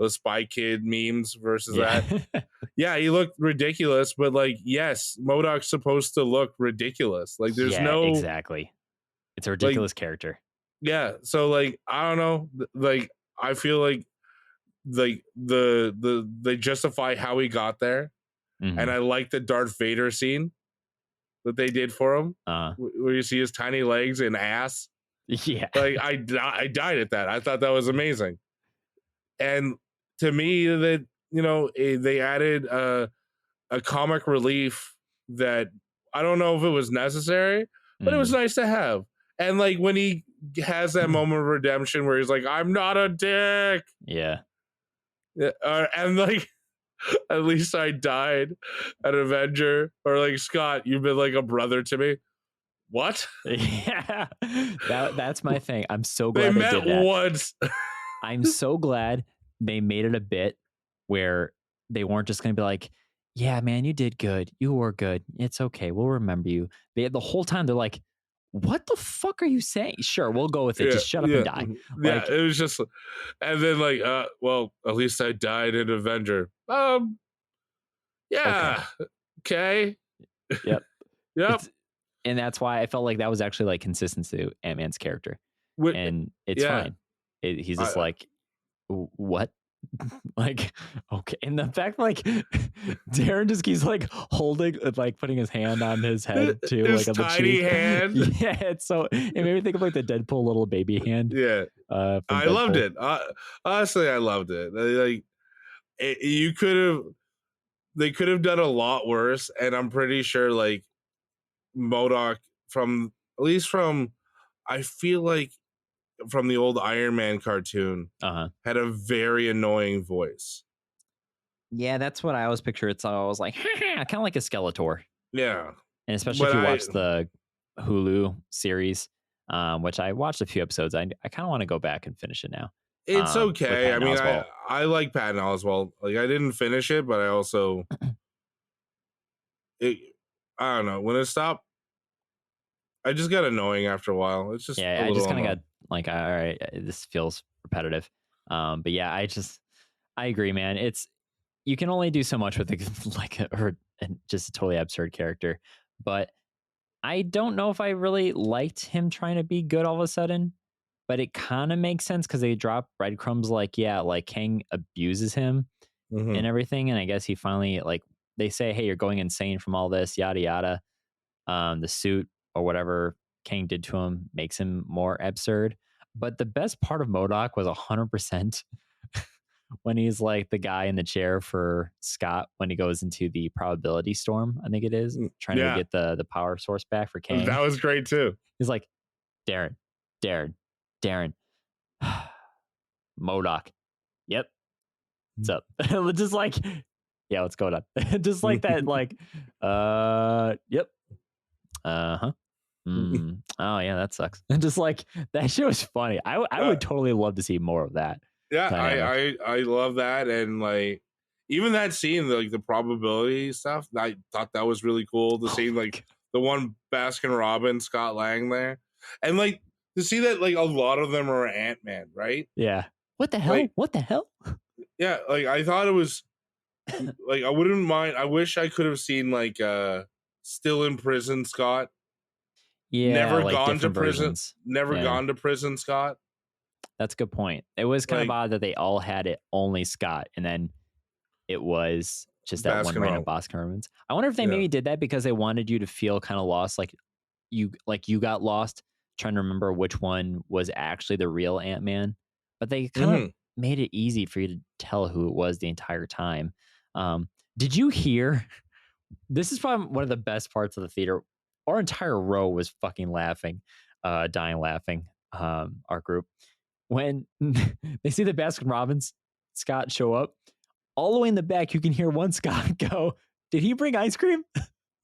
D: Spy Kid memes versus that. Yeah, he looked ridiculous, but like, yes, MODOK's supposed to look ridiculous. Like, there's
C: exactly. It's a ridiculous character.
D: Yeah, so like, I don't know, like I feel like they justify how he got there, and I like the Darth Vader scene. that they did for him,
C: Uh,
D: where you see his tiny legs and ass.
C: yeah.
D: Like I died at that. I thought that was amazing. And to me, that they added a comic relief that I don't know if it was necessary, but it was nice to have. And like when he has that moment of redemption where he's like, "I'm not a dick,"
C: Yeah.
D: and like at least I died an Avenger, or like Scott, you've been like a brother to me. What?
C: Yeah. That's my thing. I'm so
D: They
C: glad they
D: met
C: did that.
D: once.
C: I'm so glad they made it a bit where they weren't just going to be like, yeah, man, you did good. You were good. It's okay. We'll remember you. The whole time they're like, what the fuck are you saying? Sure, we'll go with it. Just shut up and die.
D: Yeah,
C: Like,
D: it was just, and then like, well, at least I died in Avenger. Yeah, okay.
C: Yep.
D: Yep.
C: And that's why I felt like that was actually like consistent to Ant-Man's character. And it's
D: yeah.
C: fine. He's just like, what? Like, okay. And the fact like Darren just keeps like holding, like putting his hand on his head too,
D: His
C: like on the
D: tiny
C: cheek.
D: hand.
C: Yeah, it's so it made me think of like the Deadpool little baby hand.
D: Yeah,
C: from
D: I
C: Deadpool.
D: loved it. Honestly, I loved it. Like, they could have done a lot worse, and I'm pretty sure like MODOK I feel like from the old Iron Man cartoon had a very annoying voice.
C: Yeah, that's what I always picture. It's always like kind of like a Skeletor.
D: Yeah,
C: and especially if you watch the Hulu series, which I watched a few episodes. I kind of want to go back and finish it now.
D: It's okay. I mean, I like Patton Oswalt. Like, I didn't finish it, but I also, I don't know, when it stopped, I just got annoying after a while. It's just
C: I just kind of got like, all right, this feels repetitive. But yeah, I agree, man. You can only do so much with just a totally absurd character. But I don't know if I really liked him trying to be good all of a sudden. But it kind of makes sense because they drop breadcrumbs like Kang abuses him and everything. And I guess he finally, like, they say, hey, you're going insane from all this, yada, yada. The suit or whatever Kang did to him makes him more absurd. But the best part of MODOK was 100% when he's like the guy in the chair for Scott when he goes into the probability storm, I think it is, trying to get the power source back for Kang.
D: That was great too.
C: He's like, Darren. MODOK. Yep. What's up? Just like, yeah, what's going on? Just like that, like, yep. Oh yeah, that sucks. Just like that shit was funny. I would totally love to see more of that.
D: Yeah, I love that. And like even that scene, like the probability stuff, I thought that was really cool. The scene, like the one Baskin Robbins, Scott Lang there. And like to see that like a lot of them are Ant-Man, right?
C: Yeah. What the hell?
D: Like,
C: what the hell?
D: Yeah, like I thought it was like I wouldn't mind. I wish I could have seen like still in prison Scott.
C: Yeah.
D: Never
C: like
D: gone to prison.
C: Versions.
D: Never gone to prison Scott.
C: That's a good point. It was kind of odd that they all had it only Scott, and then it was just that one random Baskin Robbins. I wonder if they maybe did that because they wanted you to feel kind of lost, like you got lost trying to remember which one was actually the real Ant-Man. But they kind of made it easy for you to tell who it was the entire time. Did you hear? This is probably one of the best parts of the theater. Our entire row was fucking laughing, dying laughing. Our group. When they see the Baskin Robbins Scott show up, all the way in the back, you can hear one Scott go, "Did he bring ice cream?"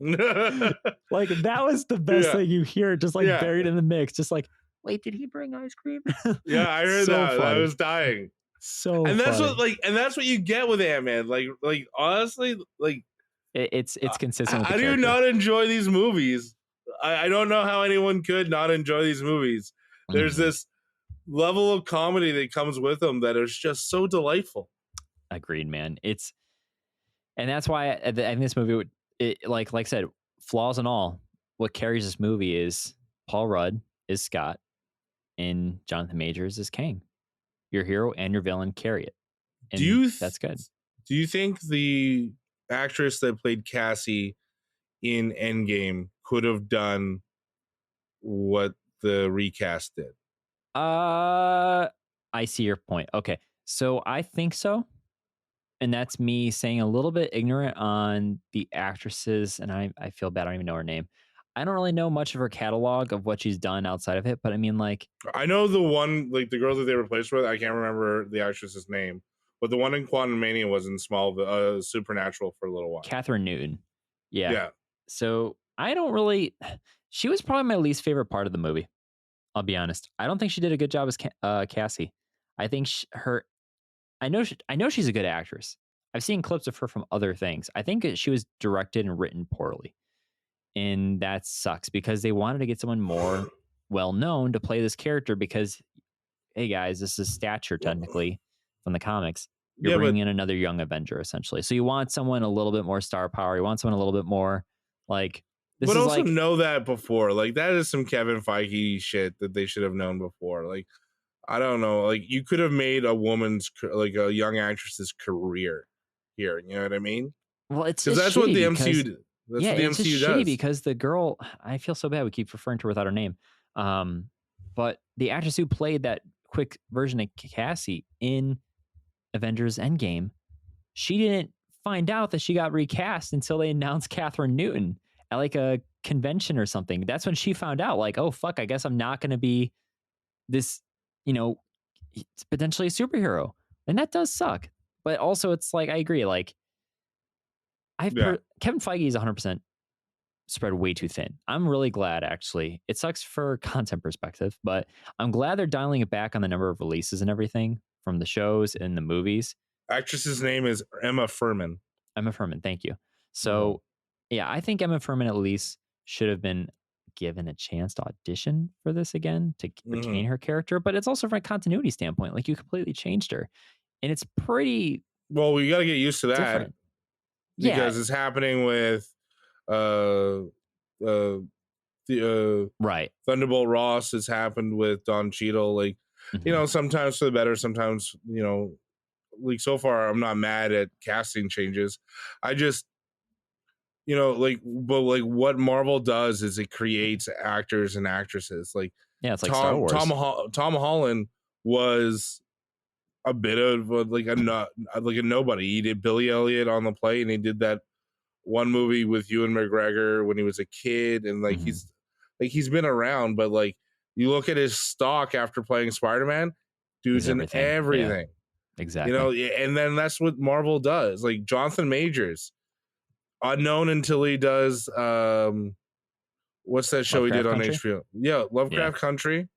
C: Like that was the best thing you hear, just like buried in the mix, just like, wait, did he bring ice cream?
D: Yeah, I heard that. Funny. I was dying.
C: So
D: and that's
C: funny.
D: That's what you get with Ant-Man. Like honestly, like
C: it's consistent. With
D: I do not enjoy these movies. I don't know how anyone could not enjoy these movies. There's this level of comedy that comes with them that is just so delightful.
C: Agreed, man. And that's why I think this movie, like I said, flaws and all, what carries this movie is Paul Rudd is Scott and Jonathan Majors is Kang. Your hero and your villain carry it. And that's good.
D: Do you think the actress that played Cassie in Endgame could have done what the recast did.
C: I see your point. Okay. So I think so. And that's me saying a little bit ignorant on the actresses. And I feel bad. I don't even know her name. I don't really know much of her catalog of what she's done outside of it. But I mean, like,
D: I know the one, like the girl that they replaced with, I can't remember the actress's name, but the one in Quantumania was in Supernatural for a little while.
C: Catherine Newton. Yeah.
D: Yeah.
C: So I don't really, she was probably my least favorite part of the movie. I'll be honest. I don't think she did a good job as Cassie. I think I know she's a good actress. I've seen clips of her from other things. I think she was directed and written poorly. And that sucks because they wanted to get someone more well known to play this character because, hey guys, this is stature technically from the comics. You're bringing in another young Avenger essentially. So you want someone a little bit more star power. You want someone a little bit more like. This
D: but
C: is
D: also
C: like,
D: know that before. Like that is some Kevin Feige shit that they should have known before. Like I don't know. Like you could have made a woman's like a young actress's career here. You know what I mean?
C: Well, it's
D: because that's what the MCU. That's what the
C: it's
D: MCU
C: just
D: does.
C: shitty because the girl, I feel so bad. We keep referring to her without her name. But the actress who played that quick version of Cassie in Avengers Endgame, she didn't find out that she got recast until they announced Catherine Newton at like a convention or something. That's when she found out, like, oh, fuck, I guess I'm not going to be this, potentially a superhero. And that does suck. But also it's like, I agree. Like Kevin Feige is 100% spread way too thin. I'm really glad, actually. It sucks for content perspective, but I'm glad they're dialing it back on the number of releases and everything from the shows and the movies.
D: Actress's name is Emma Furman.
C: Emma Furman, thank you. So, yeah, I think Emma Furman at least should have been given a chance to audition for this again to retain her character. But it's also from a continuity standpoint. Like, you completely changed her. And it's pretty...
D: Well, we got to get used to that.
C: Different.
D: Because it's happening with
C: right.
D: Thunderbolt Ross. It's happened with Don Cheadle. Like, sometimes for the better, sometimes, like so far I'm not mad at casting changes. I just, but what Marvel does is it creates actors and actresses. Like,
C: it's like Star Wars.
D: Tom Holland was a bit of a nobody. He did Billy Elliot on the Plate, and he did that one movie with Ewan McGregor when he was a kid, and he's been around, but like you look at his stock after playing Spider-Man, dude's in everything.
C: Yeah, exactly.
D: And then that's what Marvel does. Like Jonathan Majors, unknown until he does what's that show
C: Lovecraft
D: he did on
C: Country?
D: HBO? Yeah, Lovecraft Country.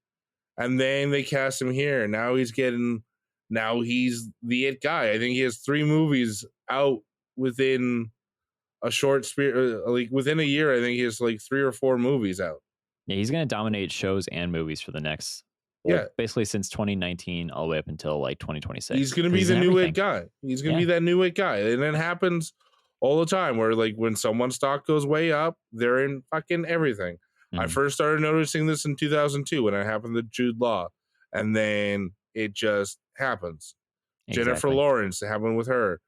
D: And then they cast him here. Now he's the it guy. I think he has 3 movies out within a short within a year. I think he has like 3 or 4 movies out.
C: Yeah, he's going to dominate shows and movies for the next, basically since 2019 all the way up until like 2026.
D: He's going to be the new it guy. He's going to be that new it guy. And it happens all the time where like when someone's stock goes way up, they're in fucking everything. I first started noticing this in 2002 when it happened to Jude Law. And then it just happens. Exactly. Jennifer Lawrence, it happened with her.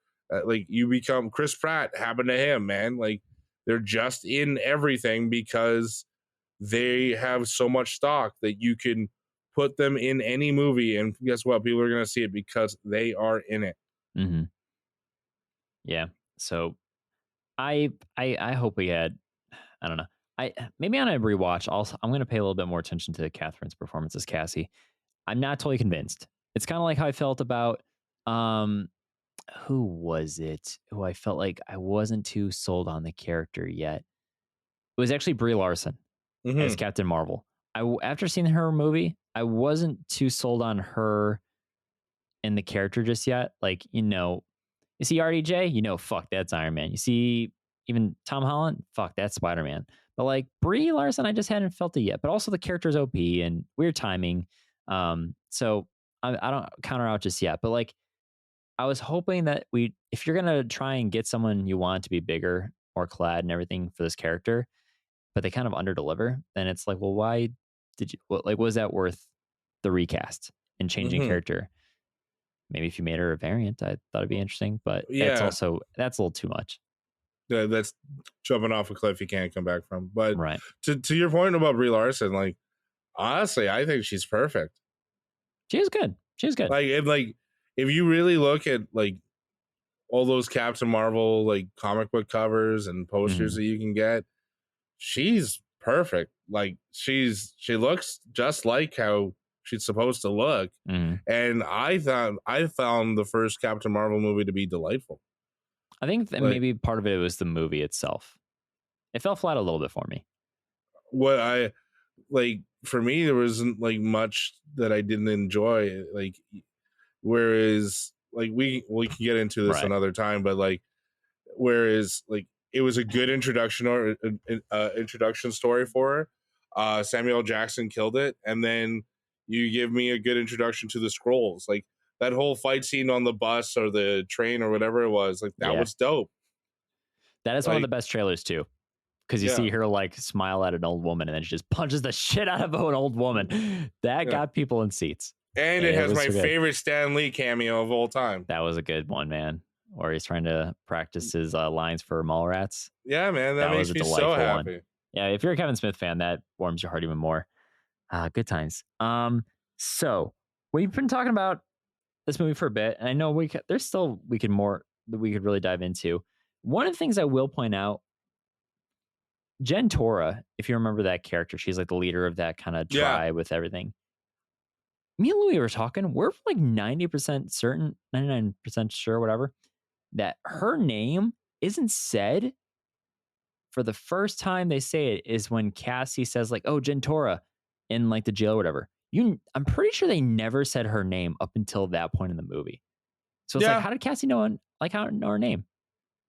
D: Like you become Chris Pratt, happened to him, man. Like they're just in everything because they have so much stock that you can put them in any movie, and guess what? People are going to see it because they are in it.
C: Mm-hmm. Yeah. So I hope we had, I don't know. Maybe on a rewatch, I'm going to pay a little bit more attention to Catherine's performance as Cassie. I'm not totally convinced. It's kind of like how I felt about, who was it? Who I felt like I wasn't too sold on the character yet. It was actually Brie Larson as Captain Marvel. After seeing her movie, I wasn't too sold on her and the character just yet. Like, you see RDJ, fuck, that's Iron Man. You see even Tom Holland, fuck, that's Spider-Man. But like Brie Larson, I just hadn't felt it yet. But also the character's OP and weird timing. So I don't counter out just yet. But like, I was hoping that if you're going to try and get someone you want to be bigger, more clad and everything for this character, but they kind of underdeliver, then it's like, well, why did you, was that worth the recast and changing character? Maybe if you made her a variant, I thought it'd be interesting, but that's a little too much.
D: that's jumping off a cliff you can't come back from. But
C: Right.
D: to your point about Brie Larson, like honestly, I think she's perfect.
C: She is good. She's good.
D: If you really look at like all those Captain Marvel like comic book covers and posters that you can get, she's perfect. Like she looks just like how she's supposed to look. And I found the first Captain Marvel movie to be delightful.
C: I think that maybe part of it was the movie itself. It fell flat a little bit for me.
D: What I like, for me, there wasn't like much that I didn't enjoy. Like, whereas like we can get into this another time, but like, whereas like it was a good introduction or introduction story for her. Samuel Jackson killed it, and then you give me a good introduction to the Skrulls. Like that whole fight scene on the bus or the train or whatever it was, like that was dope.
C: That is one of the best trailers too, because you see her like smile at an old woman and then she just punches the shit out of an old woman. That got people in seats.
D: And it has my favorite Stan Lee cameo of all time.
C: That was a good one, man. Or he's trying to practice his lines for Mallrats.
D: Yeah, man, that makes me so happy.
C: Yeah, if you're a Kevin Smith fan, that warms your heart even more. Good times. So we've been talking about this movie for a bit, and I know we could really dive into. One of the things I will point out, Jen Tora, if you remember that character, she's like the leader of that kind of tribe with everything. Me and Louie were talking. We're like 90% certain, 99% sure, whatever, that her name isn't said. For the first time they say it is when Cassie says like, "Oh, Gentora," in like the jail or whatever. I'm pretty sure they never said her name up until that point in the movie. So it's like, how did Cassie know her name?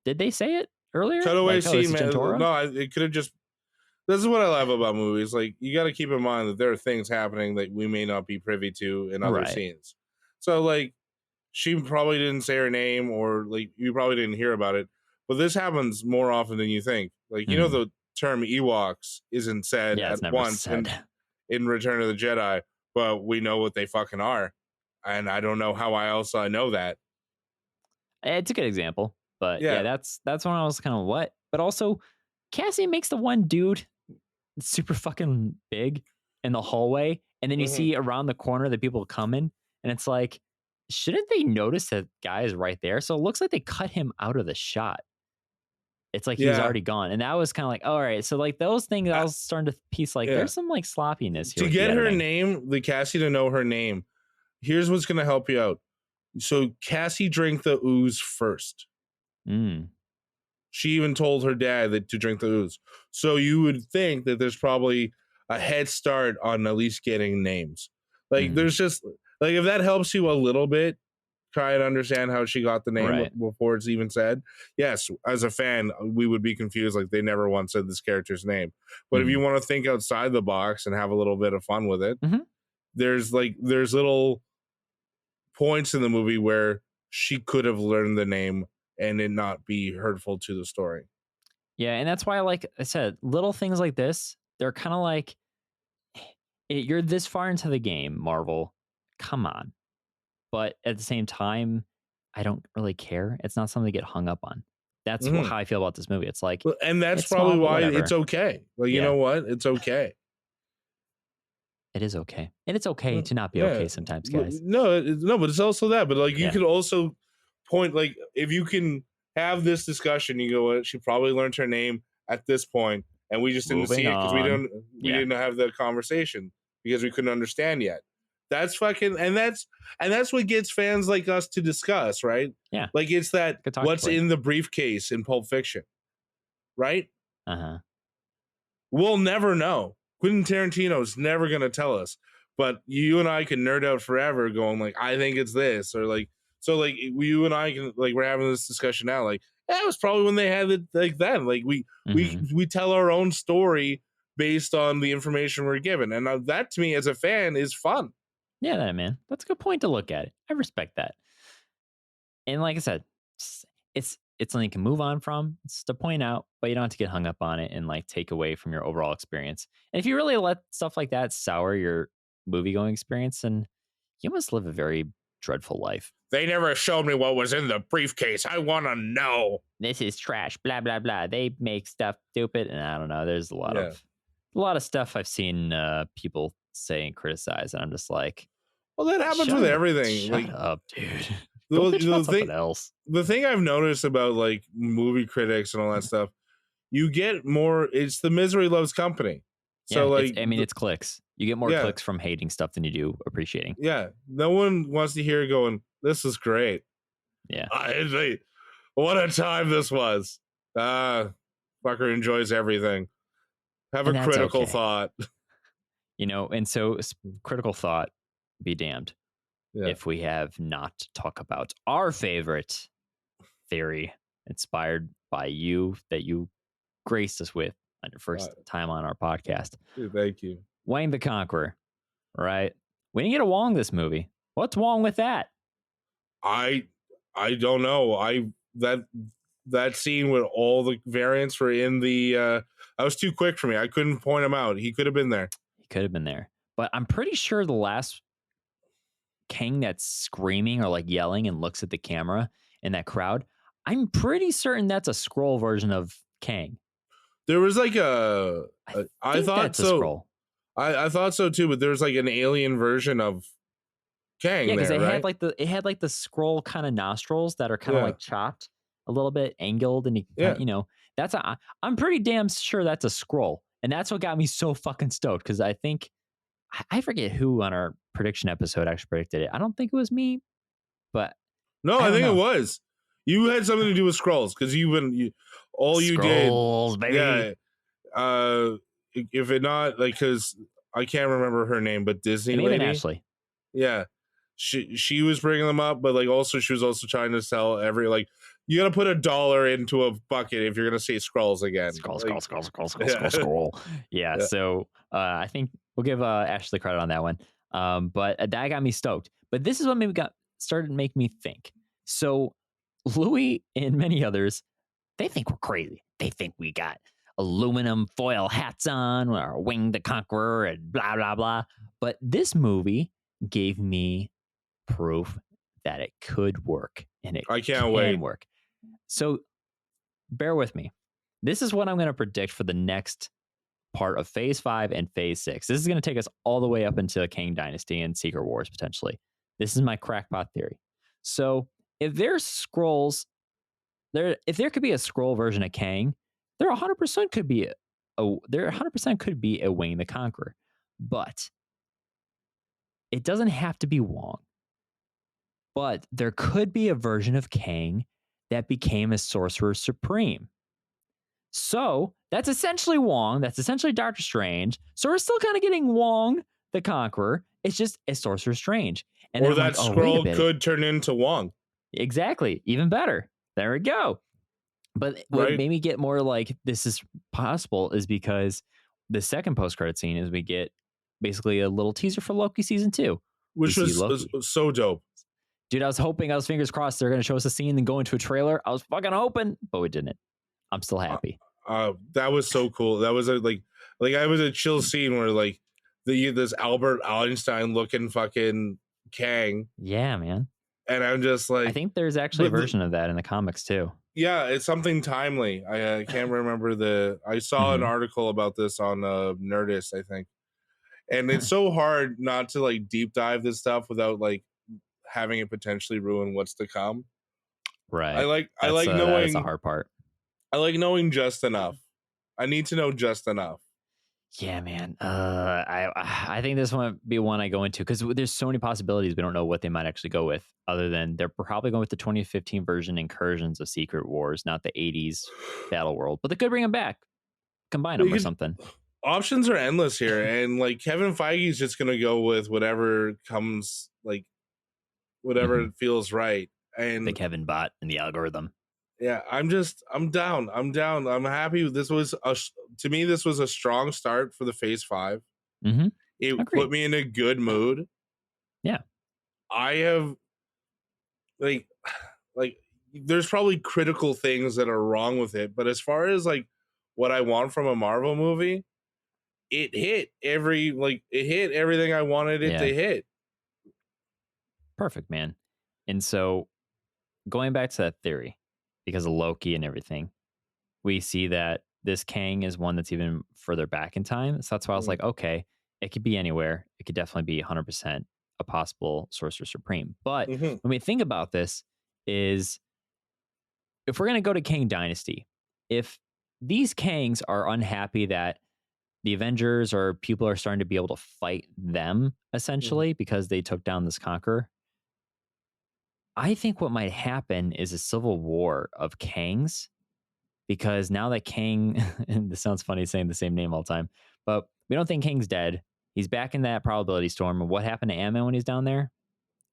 C: Did they say it earlier?
D: Cutaway scene, man. No, it could have just. This is what I love about movies. Like, you got to keep in mind that there are things happening that we may not be privy to in other scenes. So like, she probably didn't say her name, or like you probably didn't hear about it. But this happens more often than you think. Like, you know, the term Ewoks isn't said at once in Return of the Jedi, but we know what they fucking are. And I don't know how else I know that.
C: It's a good example. But yeah, that's when I was kind of what. But also, Cassie makes the one dude super fucking big in the hallway. And then you see around the corner the people coming. And it's like, shouldn't they notice that guy is right there? So it looks like they cut him out of the shot. It's like he's already gone. And that was kind of like, all right. So like those things, I was starting to piece like, there's some like sloppiness here.
D: To get her name, the Cassie to know her name, here's what's going to help you out. So Cassie drank the ooze first. She even told her dad to drink the ooze. So you would think that there's probably a head start on at least getting names. Like there's just like, if that helps you a little bit, try and understand how she got the name before it's even said. Yes, as a fan, we would be confused. Like, they never once said this character's name. But if you want to think outside the box and have a little bit of fun with it, there's little points in the movie where she could have learned the name and it not be hurtful to the story.
C: Yeah, and that's why, like I said, little things like this, they're kind of like, you're this far into the game, Marvel. Come on. But at the same time, I don't really care. It's not something to get hung up on. That's how I feel about this movie. It's like,
D: and that's probably why it's okay. Like, you know what? It's okay.
C: It is okay. And it's okay to not be okay sometimes, guys.
D: No, but it's also that. But like, you could also point, like, if you can have this discussion, you go, well, she probably learned her name at this point, and we just didn't see it because we didn't have the conversation because we couldn't understand yet. That's fucking, and that's what gets fans like us to discuss, right?
C: Yeah.
D: Like, it's that what's in the briefcase in Pulp Fiction, right? We'll never know. Quentin Tarantino's never going to tell us, but you and I can nerd out forever going like, I think it's this, or like, so like you and I can, like, we're having this discussion now, like, that was probably when they had it like then. Like, we tell our own story based on the information we're given. And that to me as a fan is fun.
C: Yeah, man. That's a good point to look at. I respect that. And like I said, it's something you can move on from. It's to point out, but you don't have to get hung up on it and like take away from your overall experience. And if you really let stuff like that sour your movie going experience, then you must live a very dreadful life.
D: They never showed me what was in the briefcase. I want to know.
C: This is trash. Blah blah blah. They make stuff stupid, and I don't know. There's a lot of stuff I've seen people say and criticize, and I'm just like,
D: well, that happens with everything.
C: Shut up, dude.
D: The thing I've noticed about like movie critics and all that stuff, you get more. It's the misery loves company. So like,
C: it's clicks. You get more clicks from hating stuff than you do appreciating.
D: Yeah, no one wants to hear going, "This is great."
C: Yeah,
D: what a time this was. Fucker enjoys everything. Have a critical thought.
C: And so critical thought be damned if we have not talk about our favorite theory inspired by you that you graced us with on your first time on our podcast.
D: Dude, thank you.
C: Wang the Conqueror, right? We didn't get a Wong this movie. What's wrong with that?
D: I don't know. That scene with all the variants were in the that was too quick for me. I couldn't point him out. He could have been there.
C: But I'm pretty sure the last Kang that's screaming or like yelling and looks at the camera in that crowd, I'm pretty certain that's a scroll version of Kang.
D: There was like I thought so.
C: A scroll.
D: I thought so too, but there's like an alien version of Kang. Yeah, because
C: it had like the scroll kind of nostrils that are kind of like chopped a little bit, angled, and I'm pretty damn sure that's a scroll, and that's what got me so fucking stoked because I think I forget who on our prediction episode actually predicted it. I don't think it was me, but
D: no, I think it was. You had something to do with scrolls because you did,
C: baby.
D: Yeah. If it not like because I can't remember her name, but Disney lady,
C: Ashley.
D: Yeah, she was bringing them up, but like also she was also trying to sell you got to put $1 into a bucket if you're gonna say scrolls again.
C: Scroll. Yeah. So I think we'll give Ashley credit on that one. But that got me stoked. But this is what started to make me think. So Louis and many others, they think we're crazy. They think we got aluminum foil hats on, or Wing the Conqueror, and blah blah blah. But this movie gave me proof that it could work, and it can work. So bear with me. This is what I'm going to predict for the next part of Phase 5 and Phase 6. This is going to take us all the way up into Kang Dynasty and Secret Wars, potentially. This is my crackpot theory. So if there's scrolls, if there could be a scroll version of Kang, there 100% could be a Wing the Conqueror. But it doesn't have to be Wong. But there could be a version of Kang that became a Sorcerer Supreme. So that's essentially Wong. That's essentially Doctor Strange. So we're still kind of getting Wong the Conqueror. It's just a Sorcerer Strange. And
D: or that scroll could turn into Wong.
C: Exactly. Even better. There we go. But what made me get more like this is possible is because the second post-credit scene is we get basically a little teaser for Loki season 2.
D: Which was so dope.
C: Dude, I was fingers crossed, they're going to show us a scene and go into a trailer. I was fucking hoping, but we didn't. I'm still happy.
D: That was so cool. That was I was a chill scene where like this Albert Einstein looking fucking Kang.
C: Yeah, man.
D: And I'm just like,
C: I think there's actually a version of that in the comics too.
D: Yeah, it's something timely. I can't remember I saw an article about this on Nerdist, I think. And it's so hard not to like deep dive this stuff without like having it potentially ruin what's to come.
C: Right.
D: I like knowing
C: that's the hard part.
D: I like knowing just enough. I need to know just enough.
C: Yeah, man. I think this might be one I go into because there's so many possibilities. We don't know what they might actually go with, other than they're probably going with the 2015 version incursions of Secret Wars, not the 80s Battle World. But they could bring them back, combine them or something.
D: Options are endless here, and like Kevin Feige's just gonna go with whatever comes, like whatever feels right. And
C: the Kevin bot and the algorithm.
D: Yeah, I'm down. I'm happy. This was to me, this was a strong start for the Phase 5. It put me in a good mood.
C: Yeah.
D: I have like there's probably critical things that are wrong with it, but as far as like what I want from a Marvel movie, it hit everything I wanted it to hit.
C: perfect, man. And so going back to that theory, because of Loki and everything, we see that this Kang is one that's even further back in time. So that's why I was like, okay, it could be anywhere. It could definitely be 100% a possible Sorcerer Supreme. But when we think about this, is if we're going to go to Kang Dynasty, if these Kangs are unhappy that the Avengers or people are starting to be able to fight them essentially because they took down this Conqueror, I think what might happen is a civil war of Kangs, because now that Kang, and this sounds funny saying the same name all the time, but we don't think Kang's dead. He's back in that probability storm. And what happened to Ant-Man when he's down there?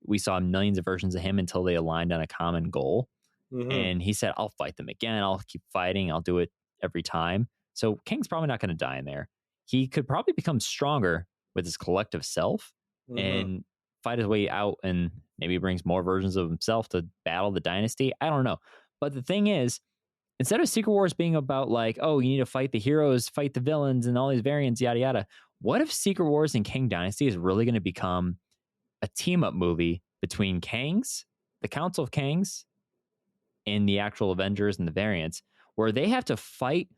C: We saw millions of versions of him until they aligned on a common goal. And he said, I'll fight them again. I'll keep fighting. I'll do it every time. So Kang's probably not going to die in there. He could probably become stronger with his collective self and fight his way out, and maybe brings more versions of himself to battle the dynasty. I don't know. But the thing is, instead of Secret Wars being about like, oh, you need to fight the heroes, fight the villains, and all these variants, yada, yada. What if Secret Wars and Kang Dynasty is really going to become a team-up movie between Kangs, the Council of Kangs, and the actual Avengers and the variants, where they have to fight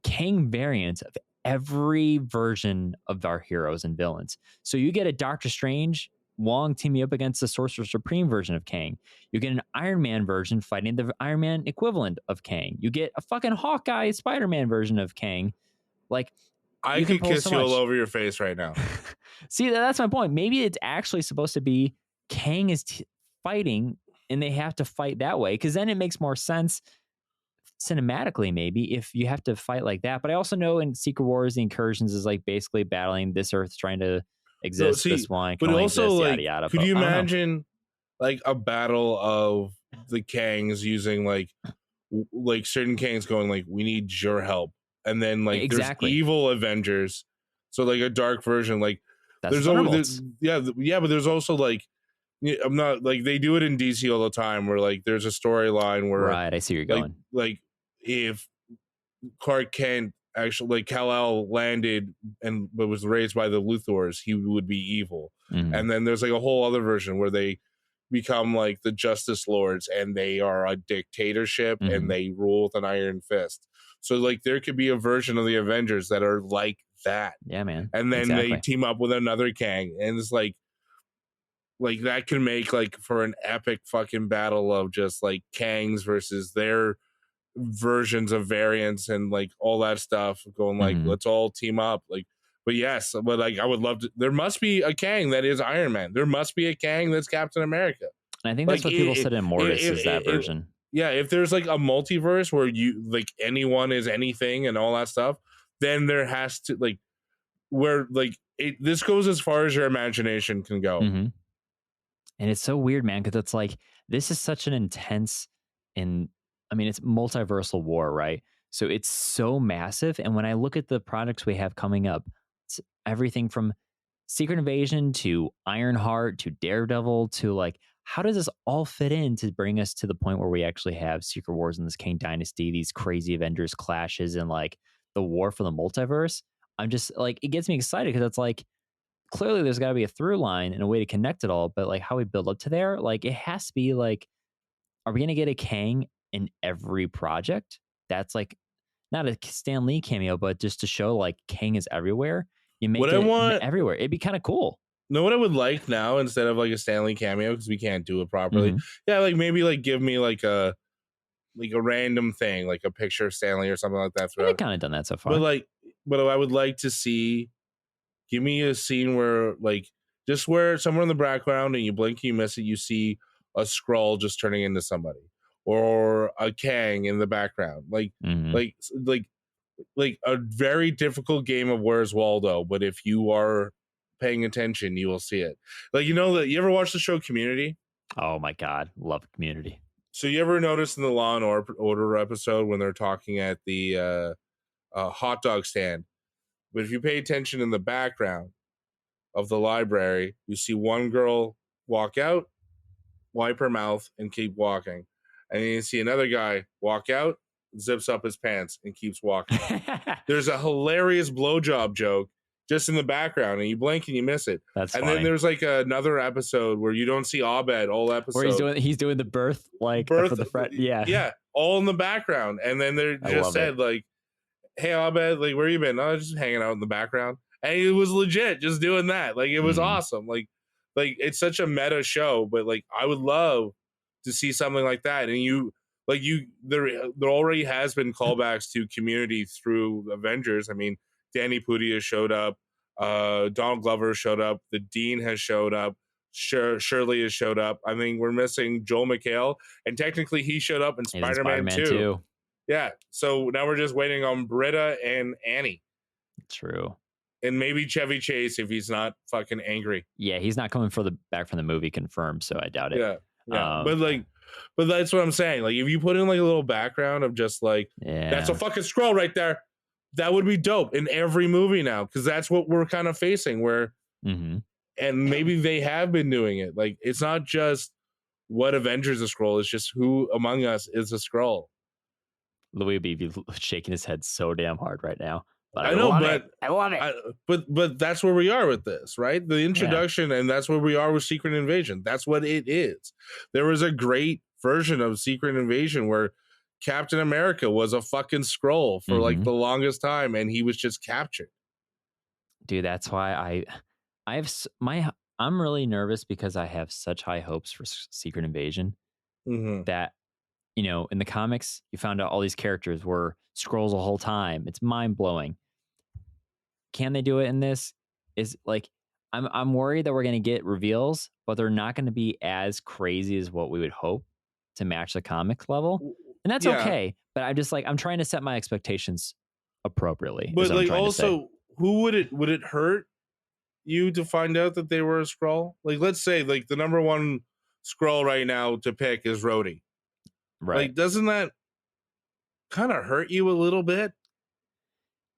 C: Kang variants of every version of our heroes and villains. So you get a Doctor Strange, Wong teaming up against the Sorcerer Supreme version of Kang. You get an Iron Man version fighting the Iron Man equivalent of Kang. You get a fucking Hawkeye Spider-Man version of Kang. Like,
D: I could kiss you all over your face right now.
C: See, that's my point. Maybe it's actually supposed to be Kang is fighting, and they have to fight that way, because then it makes more sense cinematically, maybe, if you have to fight like that. But I also know in Secret Wars, the incursions is like basically battling this Earth trying to exist. This one can
D: but
C: only
D: also
C: exist,
D: like,
C: yada yada.
D: could you imagine like a battle of the Kangs using like certain Kangs going like, we need your help, and then like there's evil Avengers, so like a dark version, like there's always but there's also like, I'm not like, they do it in DC all the time where like there's a storyline where
C: I see where you're going.
D: Like if Clark Kent actually, like, Kal-El landed and was raised by the Luthors, he would be evil. And then there's like a whole other version where they become like the Justice Lords, and they are a dictatorship and they rule with an iron fist. So like there could be a version of the Avengers that are like that.
C: Yeah, man.
D: And then they team up with another Kang, and it's like that can make like for an epic fucking battle of just like Kangs versus their versions of variants and like all that stuff, going like, let's all team up. Like, but yes, but like I would love to, there must be a Kang that is Iron Man. There must be a Kang that's Captain America.
C: And I think that's like, what people said in Mortis is that version.
D: Yeah, if there's like a multiverse where you like anyone is anything and all that stuff, then there has to like, where like this goes as far as your imagination can go.
C: And it's so weird, man, because it's like, this is such an intense, and I mean, it's multiversal war, right? So it's so massive. And when I look at the projects we have coming up, it's everything from Secret Invasion to Ironheart to Daredevil to like, how does this all fit in to bring us to the point where we actually have Secret Wars in this Kang Dynasty, these crazy Avengers clashes, and like the war for the multiverse? I'm just like, it gets me excited because it's like, clearly there's got to be a through line and a way to connect it all, but like how we build up to there, like it has to be like, are we going to get a Kang in every project? That's like not a Stan Lee cameo, but just to show like Kang is everywhere. You make it everywhere. It'd be kind of cool.
D: Know what I would like now, instead of like a Stan Lee cameo, because we can't do it properly. Yeah, like maybe like give me like a random thing, like a picture of Stan Lee or something like that.
C: They've kind of done that so far.
D: But I would like to see, give me a scene where like, just where somewhere in the background and you blink, you miss it, you see a Skrull just turning into somebody, or a Kang in the background, like a very difficult game of Where's Waldo. But if you are paying attention, you will see it. Like, you know, that you ever watch the show Community?
C: Oh my God, love Community.
D: So you ever notice in the Law and Order episode when they're talking at the hot dog stand? But if you pay attention in the background of the library, you see one girl walk out, wipe her mouth, and keep walking. And then you see another guy walk out, zips up his pants, and keeps walking. There's a hilarious blowjob joke just in the background, and you blink and you miss it.
C: That's
D: and
C: funny.
D: then there's like another episode where you don't see Abed all episode.
C: Where he's doing the birth for the friend.
D: Yeah, all in the background, and then they just said like, "Hey Abed, like where you been?" I was just hanging out in the background, and it was legit just doing that. Like it was awesome. Like it's such a meta show, but like I would love to see something like that. And there already has been callbacks to Community through Avengers. I mean, Danny Pudi has showed up, Donald Glover showed up, the Dean has showed up, Shirley has showed up. I mean, we're missing Joel McHale, and technically he showed up in Spider-Man 2. Yeah, so now we're just waiting on Britta and Annie.
C: True.
D: And maybe Chevy Chase if he's not fucking angry.
C: Yeah, he's not coming back from the movie confirmed, so I doubt it.
D: Yeah. But that's what I'm saying. Like if you put in like a little background of just like that's a fucking scroll right there, that would be dope in every movie now, because that's what we're kind of facing where and maybe they have been doing it. Like it's not just what Avengers a scroll, it's just who among us is a scroll.
C: Louis would be shaking his head so damn hard right now. But
D: I know, but
C: I love it.
D: But that's where we are with this, right? The introduction, and that's where we are with Secret Invasion. That's what it is. There was a great version of Secret Invasion where Captain America was a fucking scroll for like the longest time, and he was just captured.
C: Dude, that's why I'm really nervous because I have such high hopes for Secret Invasion that, you know, in the comics, you found out all these characters were scrolls the whole time. It's mind blowing. Can they do it in this? Is like, I'm worried that we're going to get reveals, but they're not going to be as crazy as what we would hope to match the comics level. And that's okay. But I'm trying to set my expectations appropriately.
D: But like also, who would it hurt you to find out that they were a scroll? Like, let's say like the number one scroll right now to pick is Rhodey.
C: Right.
D: Like, doesn't that kind of hurt you a little bit?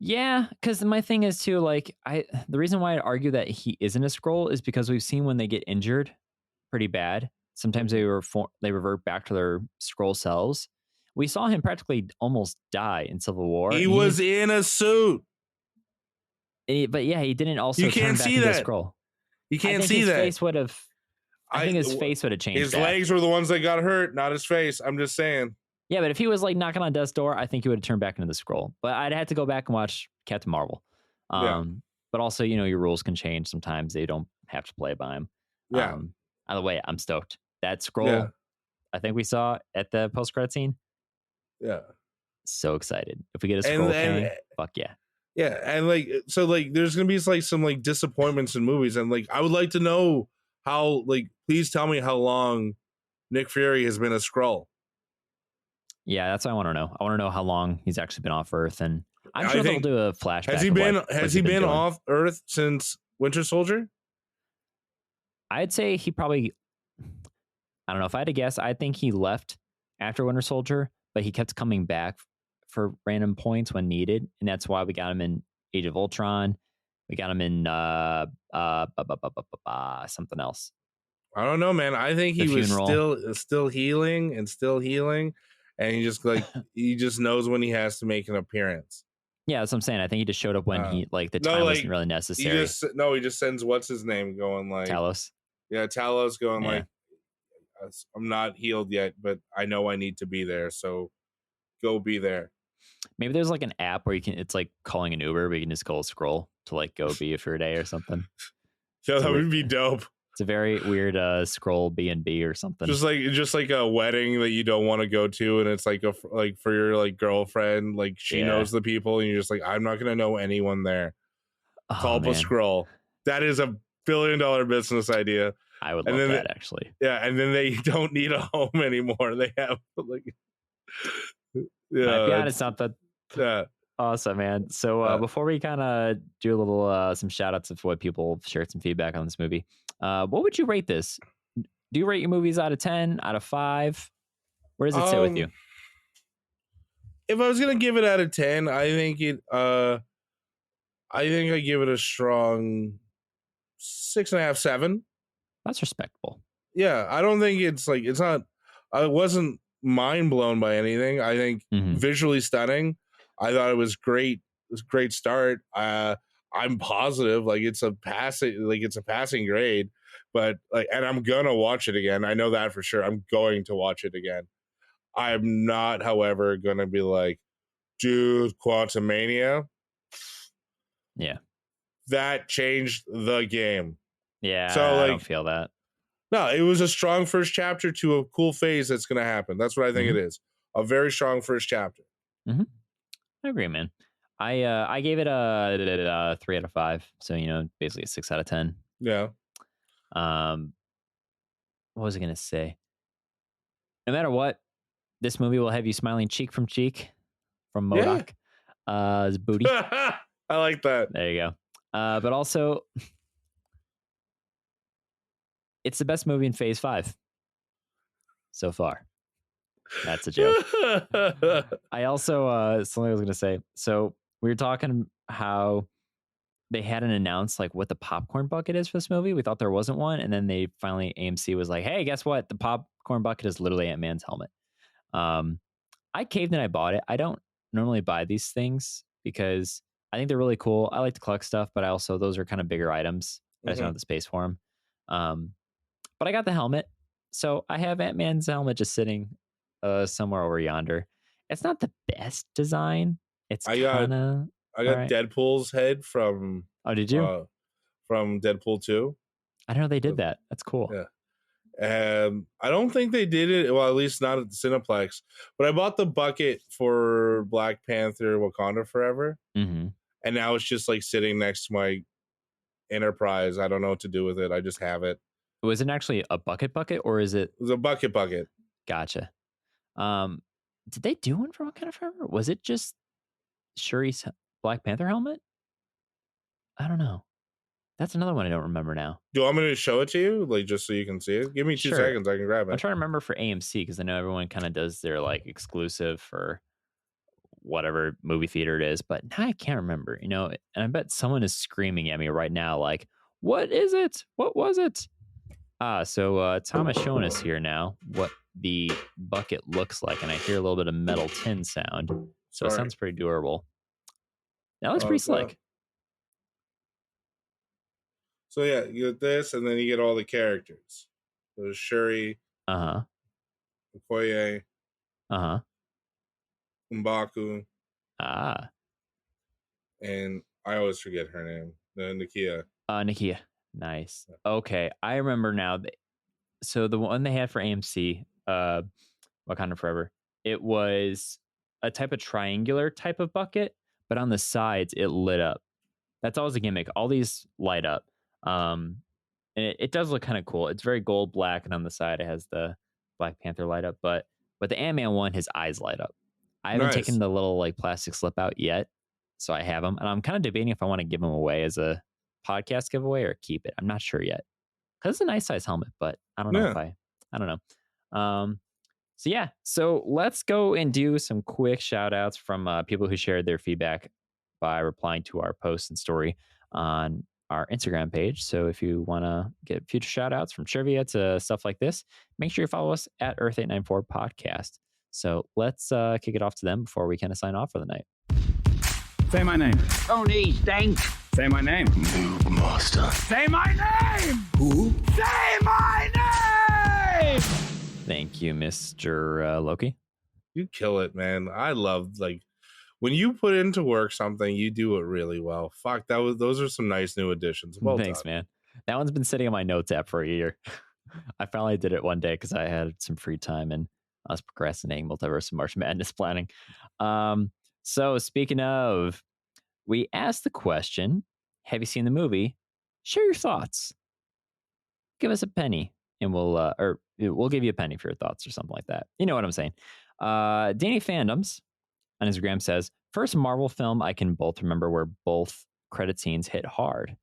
C: Yeah, because my thing is too, like, the reason why I'd argue that he isn't a scroll is because we've seen when they get injured pretty bad, sometimes they revert back to their scroll selves. We saw him practically almost die in Civil War.
D: He was in a suit.
C: But yeah, he didn't also
D: you can't
C: turn back
D: see
C: into
D: that.
C: a scroll.
D: You can't see that.
C: I think his face would have changed.
D: His legs were the ones that got hurt, not his face. I'm just saying.
C: Yeah, but if he was like knocking on death's door, I think he would have turned back into the scroll. But I'd have to go back and watch Captain Marvel. But also, you know, your rules can change sometimes. They don't have to play by them.
D: Yeah.
C: Either way, I'm stoked. That scroll, I think we saw at the post-credit scene.
D: Yeah.
C: So excited. If we get a scroll, fuck yeah.
D: Yeah, and like so, like there's gonna be like some like disappointments in movies, and like I would like to know how. Like, please tell me how long Nick Fury has been a Skrull.
C: Yeah, that's what I want to know. I want to know how long he's actually been off Earth, and I'm sure they'll do a flashback.
D: Has he been off Earth since Winter Soldier?
C: I'd say he probably. I don't know if I had to guess. I think he left after Winter Soldier, but he kept coming back for random points when needed, and that's why we got him in Age of Ultron. We got him in something else.
D: I don't know, man. I think he was still healing, and he just like he just knows when he has to make an appearance.
C: Yeah, that's what I'm saying. I think he just showed up when he the time wasn't really necessary.
D: He just sends what's his name going like
C: Talos.
D: Yeah, Talos going like, I'm not healed yet, but I know I need to be there, so go be there.
C: Maybe there's like an app where it's like calling an Uber, but you can just call a scroll to like go be for a day or something.
D: Yeah, that would be dope.
C: It's a very weird scroll B&B or something.
D: Just like a wedding that you don't want to go to, and it's like for your like girlfriend, like she knows the people, and you're just like, I'm not gonna know anyone there. Call up a scroll. That is $1 billion business idea.
C: I would love that actually.
D: Yeah, and then they don't need a home anymore. They have like
C: might be onto something.
D: Yeah.
C: Awesome, man. So before we kind of do a little some shout outs of what people shared some feedback on this movie, what would you rate this? Do you rate your movies out of 10, out of 5? Where does it sit with you?
D: If I was gonna give it out of 10, I think I give it a strong 6.5, 7.
C: That's respectable.
D: Yeah, I don't think it's not. I wasn't mind blown by anything. I think visually stunning. I thought it was great. It was a great start. I I'm positive like it's a passing grade, but like, and I'm gonna watch it again. I know that for sure. I'm going to watch it again. I'm not, however, gonna be like, dude, Quantumania.
C: Yeah.
D: That changed the game.
C: Yeah,
D: So,
C: I
D: like,
C: don't feel that.
D: No, it was a strong first chapter to a cool phase that's going to happen. That's what I think it is. A very strong first chapter.
C: I agree, man. I gave it a 3 out of 5. So, basically a 6 out of 10.
D: Yeah.
C: What was I going to say? No matter what, this movie will have you smiling cheek from cheek from MODOK. His booty.
D: I like that.
C: There you go. But also, it's the best movie in Phase 5 so far. That's a joke. I also, something I was going to say. So we were talking how they hadn't announced like what the popcorn bucket is for this movie. We thought there wasn't one. And then they finally, AMC was like, hey, guess what? The popcorn bucket is literally Ant-Man's helmet. I caved and I bought it. I don't normally buy these things because I think they're really cool. I like to collect stuff, but those are kind of bigger items. I just don't have the space for them. But I got the helmet. So I have Ant-Man's helmet just sitting somewhere over yonder. It's not the best design. It's kind of...
D: I got Deadpool's head from...
C: Oh, did you?
D: From Deadpool 2.
C: I didn't know they did that. That's cool.
D: Yeah. I don't think they did it, well, at least not at the Cineplex, but I bought the bucket for Black Panther Wakanda Forever. And now it's just like sitting next to my Enterprise. I don't know what to do with it. I just have it.
C: Was it actually a bucket or is it?
D: It was a bucket.
C: Gotcha. Did they do one for Wakanda Forever? Was it just Shuri's Black Panther helmet? I don't know. That's another one I don't remember now.
D: Do you want me to show it to you? Like, just so you can see it? Give me 2 seconds. I can grab it.
C: I'm trying to remember for AMC because I know everyone kind of does their like exclusive for whatever movie theater it is. But now I can't remember, and I bet someone is screaming at me right now like, what is it? What was it? So Tom is showing us here now what the bucket looks like. And I hear a little bit of metal tin sound. So it sounds pretty durable. That looks pretty slick.
D: So yeah, you get this, and then you get all the characters. So Shuri, Okoye, M'Baku, and I always forget her name. Nakia.
C: Nakia. Nice. Okay, I remember now. So the one they had for AMC, Wakanda Forever, it was a type of triangular type of bucket, but on the sides it lit up. That's always a gimmick. All these light up. And it does look kind of cool. It's very gold black, and on the side it has the Black Panther light up. But with the Ant-Man one, his eyes light up. I haven't taken the little like plastic slip out yet, so I have them, and I'm kind of debating if I want to give them away as a podcast giveaway or keep it. I'm not sure yet because it's a nice size helmet, but I don't know if I don't know. So yeah, so let's go and do some quick shout outs from people who shared their feedback by replying to our post and story on our Instagram page. So if you want to get future shout outs from trivia to stuff like this, make sure you follow us at Earth894 Podcast. So let's kick it off to them before we kind of sign off for the night.
F: Say my name.
H: Tony Stank.
F: Say my name.
E: Noob Master.
F: Say my name.
E: Who?
F: Say my name.
C: Thank you, Mr. Loki.
D: You kill it, man. I love like when you put into work something, you do it really well. Fuck, those are some nice new additions. Well
C: Thanks,
D: done.
C: man. That one's been sitting on my notes app for a year. I finally did it one day because I had some free time and I was procrastinating Multiverse of March Madness planning. So speaking of, we asked the question, have you seen the movie? Share your thoughts. Give us a penny and we'll give you a penny for your thoughts or something like that. You know what I'm saying? Danny Fandoms on Instagram says, first Marvel film I can both remember where both credit scenes hit hard.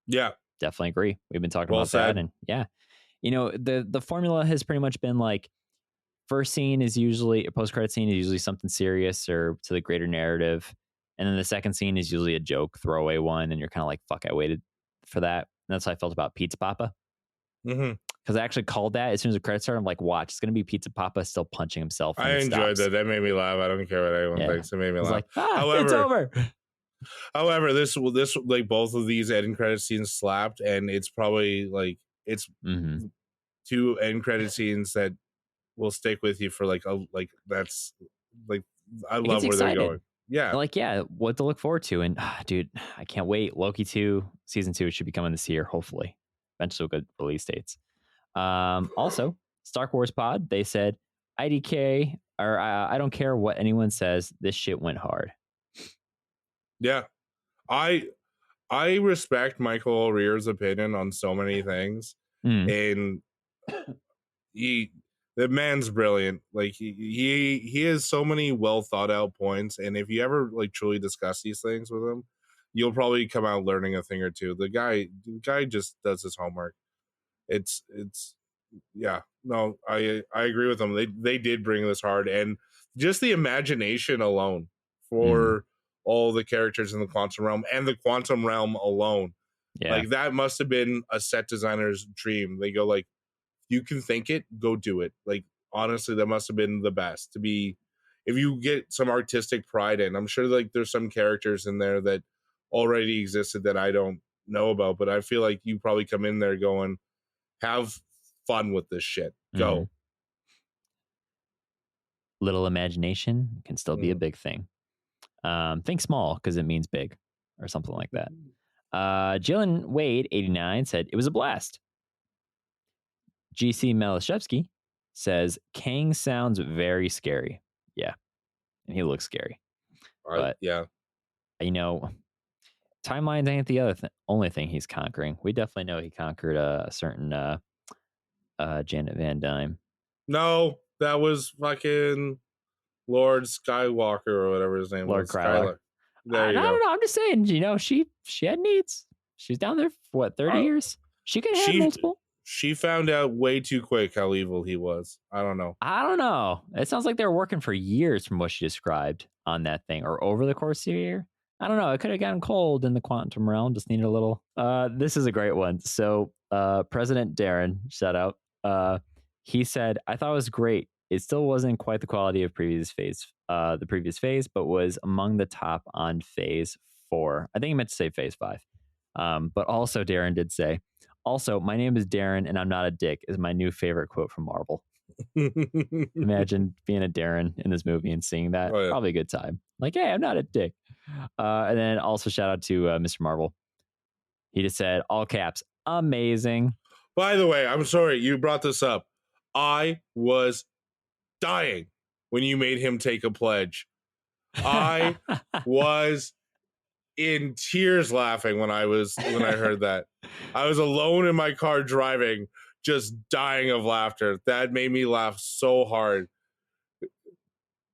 D: Yeah.
C: Definitely agree. We've been talking about that. And yeah, the formula has pretty much been like, first scene is usually, a post-credit scene is usually something serious or to the greater narrative. And then the second scene is usually a joke, throwaway one. And you're kind of like, fuck, I waited for that. And that's how I felt about Pizza Papa. Because I actually called that as soon as the credits started. I'm like, watch, it's going to be Pizza Papa still punching himself.
D: I enjoyed that. That made me laugh. I don't care what anyone thinks. It made me laugh.
C: Like, however, it's over.
D: However, this like both of these end credit scenes slapped, and it's probably like it's
C: Mm-hmm.
D: two end credit scenes that will stick with you for like that's like I
C: It
D: love
C: gets
D: where they're
C: excited.
D: going. Yeah,
C: Like, yeah, what to look forward to. And dude, I can't wait. Loki 2, season 2 should be coming this year, hopefully. Eventually, good release dates. Also, Star Wars Pod, they said, IDK, or I don't care what anyone says, this shit went hard.
D: yeah. I respect Michael O'Rear's opinion on so many things, and the man's brilliant. Like he has so many well thought out points, and if you ever like truly discuss these things with him, you'll probably come out learning a thing or two. The guy just does his homework. It's yeah, no, I agree with them. They did bring this hard, and just the imagination alone for all the characters in the quantum realm and the quantum realm alone, like that must have been a set designer's dream. They go like, you can think it, go do it. Like honestly, that must have been the best to be. If you get some artistic pride in, I'm sure like there's some characters in there that already existed that I don't know about, but I feel like you probably come in there going, have fun with this shit. Go.
C: Little imagination can still be a big thing. Think small because it means big or something like that. Jillian Wade, 89, said, it was a blast. GC Malashevsky says, Kang sounds very scary. Yeah. And he looks scary. But,
D: yeah.
C: You know, timelines ain't the only thing he's conquering. We definitely know he conquered a certain Janet Van Dyne.
D: No, that was fucking Lord Skywalker or whatever his name
C: Lord
D: was.
C: Krylar.
D: There you go.
C: I don't know. I'm just saying, you know, she had needs. She's down there for what, 30 years? She could have multiple.
D: She found out way too quick how evil he was. I don't know.
C: It sounds like they were working for years from what she described on that thing, or over the course of a year. I don't know. It could have gotten cold in the quantum realm. Just needed a little. This is a great one. So President Darren, shout out. He said, I thought it was great. It still wasn't quite the quality of the previous phase, but was among the top on phase 4. I think he meant to say phase 5. But also Darren did say, also, my name is Darren and I'm not a dick is my new favorite quote from Marvel. Imagine being a Darren in this movie and seeing that. Oh, yeah. Probably a good time. Like, hey, I'm not a dick. And then also shout out to Mr. Marvel. He just said, all caps, amazing.
D: By the way, I'm sorry you brought this up. I was dying when you made him take a pledge. I was in tears laughing when I heard that. I was alone in my car driving, just dying of laughter. That made me laugh so hard.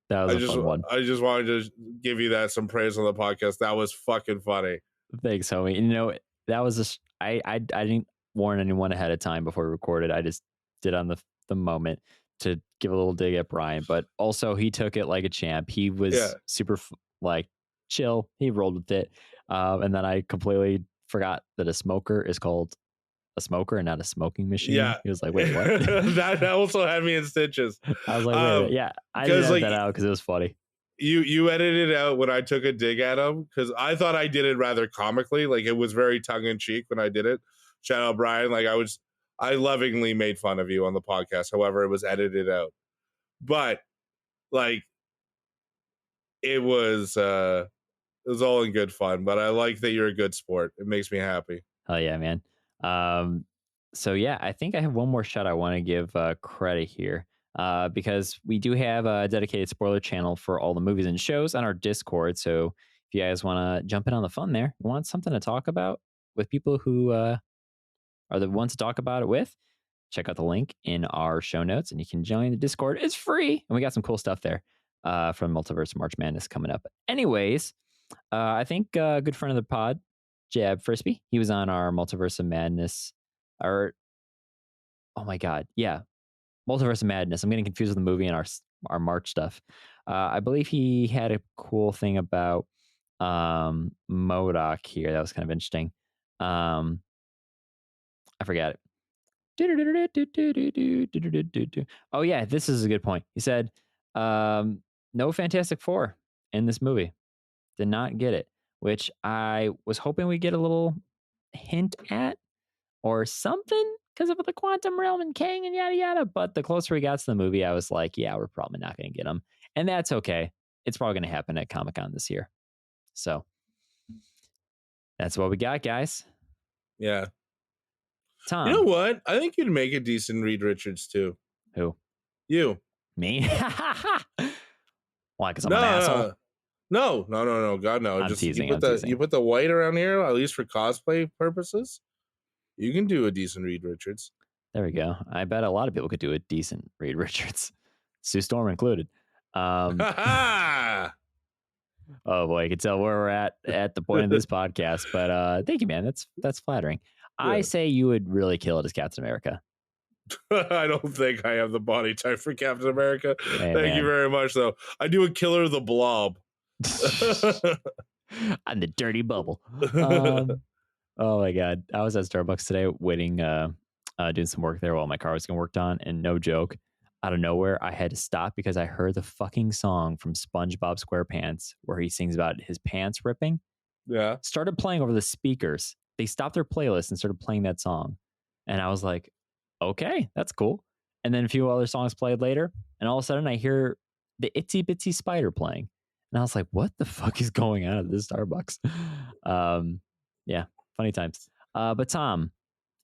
C: That was a fun one.
D: I just wanted to give you some praise on the podcast. That was fucking funny.
C: Thanks, homie. You know, that was I didn't warn anyone ahead of time before we recorded. I just did on the moment to give a little dig at Brian, but also he took it like a champ. He was super chill. He rolled with it. And then I completely forgot that a smoker is called a smoker and not a smoking machine.
D: Yeah.
C: He was like, wait, what?
D: that also had me in stitches.
C: I was like, wait, yeah. I did edit that out because it was funny.
D: You edited it out when I took a dig at him because I thought I did it rather comically. Like it was very tongue in cheek when I did it. Shout out Brian. Like I lovingly made fun of you on the podcast. However, it was edited out. But like it was all in good fun. But I like that you're a good sport. It makes me happy.
C: Hell yeah, man. So yeah, I think I have one more shot I want to give credit here. Because we do have a dedicated spoiler channel for all the movies and shows on our Discord. So if you guys want to jump in on the fun there, you want something to talk about with people who are the ones to talk about it with, check out the link in our show notes and you can join the Discord. It's free. And we got some cool stuff there from Multiverse March Madness coming up. Anyways, I think a good friend of the pod, Jab Frisbee, he was on our Multiverse of Madness. Oh my God. Yeah. Multiverse of Madness. I'm getting confused with the movie and our March stuff. I believe he had a cool thing about MODOK here. That was kind of interesting. I forgot it. Oh yeah, this is a good point. He said, no Fantastic Four in this movie. Did not get it. which I was hoping we get a little hint at or something because of the quantum realm and Kang and yada yada. But the closer we got to the movie, I was like, yeah, we're probably not going to get them. And that's okay. It's probably going to happen at Comic-Con this year. So that's what we got, guys.
D: Yeah.
C: Tom.
D: You know what? I think you'd make a decent Reed Richards too.
C: Who?
D: You.
C: Me? Why? Because I'm an asshole?
D: No. God, no.
C: I'm teasing,
D: you put the white around here, at least for cosplay purposes. You can do a decent Reed Richards.
C: There we go. I bet a lot of people could do a decent Reed Richards. Sue Storm included. Oh boy, you can tell where we're at the point of this podcast. But thank you, man. That's flattering. Yeah. I say you would really kill it as Captain America.
D: I don't think I have the body type for Captain America. Hey, thank you very much, though. I do a Killer the Blob.
C: I'm the dirty bubble. Oh my god, I was at Starbucks today waiting, doing some work there while my car was getting worked on, and no joke, out of nowhere, I had to stop because I heard the fucking song from SpongeBob SquarePants where he sings about his pants ripping.
D: Yeah,
C: started playing over the speakers. They stopped their playlist and started playing that song, and I was like, okay, that's cool. And then a few other songs played later, and all of a sudden I hear the Itsy Bitsy Spider playing, and I was like, what the fuck is going on at this Starbucks? Yeah, funny times. But Tom,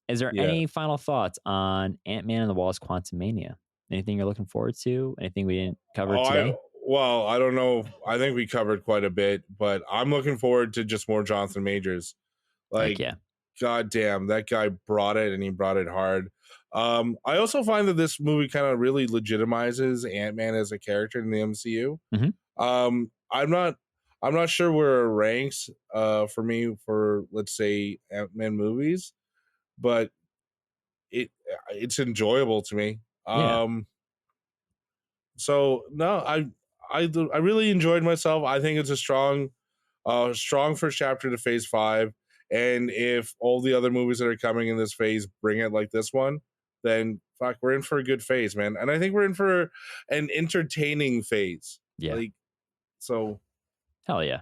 C: is there any final thoughts on Ant-Man and the Wasp: Quantumania? Anything you're looking forward to? Anything we didn't cover today?
D: I don't know. I think we covered quite a bit, but I'm looking forward to just more Jonathan Majors. Like, God damn, that guy brought it, and he brought it hard. I also find that this movie kind of really legitimizes Ant-Man as a character in the MCU.
C: Mm-hmm.
D: I'm not sure where it ranks for me for, let's say, Ant-Man movies, but it's enjoyable to me. So no, I really enjoyed myself. I think it's a strong first chapter to Phase 5. And if all the other movies that are coming in this phase bring it like this one, then fuck, we're in for a good phase, man. And I think we're in for an entertaining phase.
C: Yeah.
D: So.
C: Hell yeah.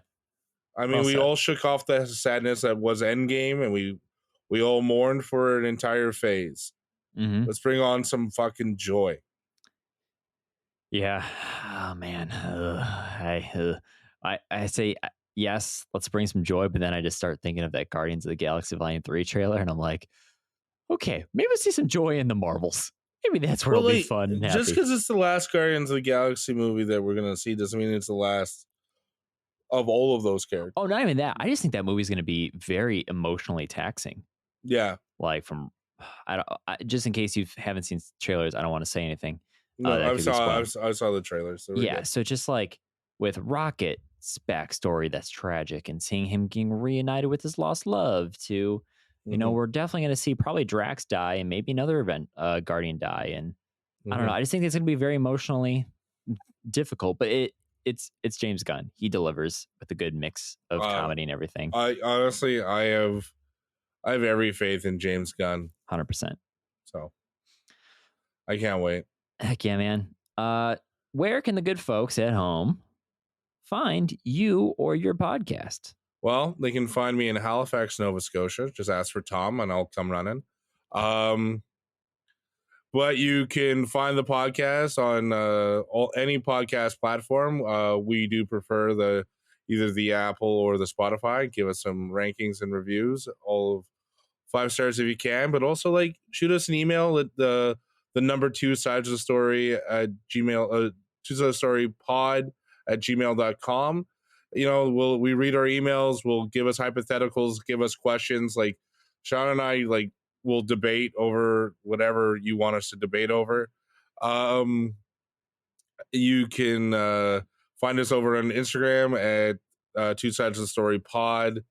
D: I mean, we all shook off the sadness that was Endgame, and we all mourned for an entire phase.
C: Mm-hmm.
D: Let's bring on some fucking joy.
C: Yeah. Oh man. I say yes, let's bring some joy, but then I just start thinking of that Guardians of the Galaxy Volume 3 trailer, and I'm like, okay, maybe let's see some joy in the Marvels. Maybe that's where it'll be fun and happy.
D: Just because it's the last Guardians of the Galaxy movie that we're gonna see doesn't mean it's the last of all of those characters.
C: Oh, not even that. I just think that movie's going to be very emotionally taxing.
D: Yeah.
C: Like just in case you haven't seen trailers, I don't want to say anything.
D: No, I saw the trailers. So
C: yeah. So just like with Rocket's backstory, that's tragic, and seeing him getting reunited with his lost love to, you know, we're definitely going to see probably Drax die and maybe another Guardian die. And I don't know. I just think it's going to be very emotionally difficult, but it's James Gunn. He delivers with a good mix of comedy and everything.
D: I honestly, I have every faith in James Gunn.
C: 100%.
D: So I can't wait.
C: Heck yeah, man. Where can the good folks at home find you or your podcast?
D: Well, they can find me in Halifax, Nova Scotia. Just ask for Tom and I'll come running. But you can find the podcast on any podcast platform. We do prefer either the Apple or the Spotify. Give us some rankings and reviews, all of 5 stars if you can. But also, like, shoot us an email at the number 2 sides of the story at Gmail, 2 sides of the story pod at gmail.com. You know, we read our emails. We'll give us hypotheticals, give us questions. Like Sean and I, like, we'll debate over whatever you want us to debate over. You can find us over on Instagram at 2 sides of the story pod.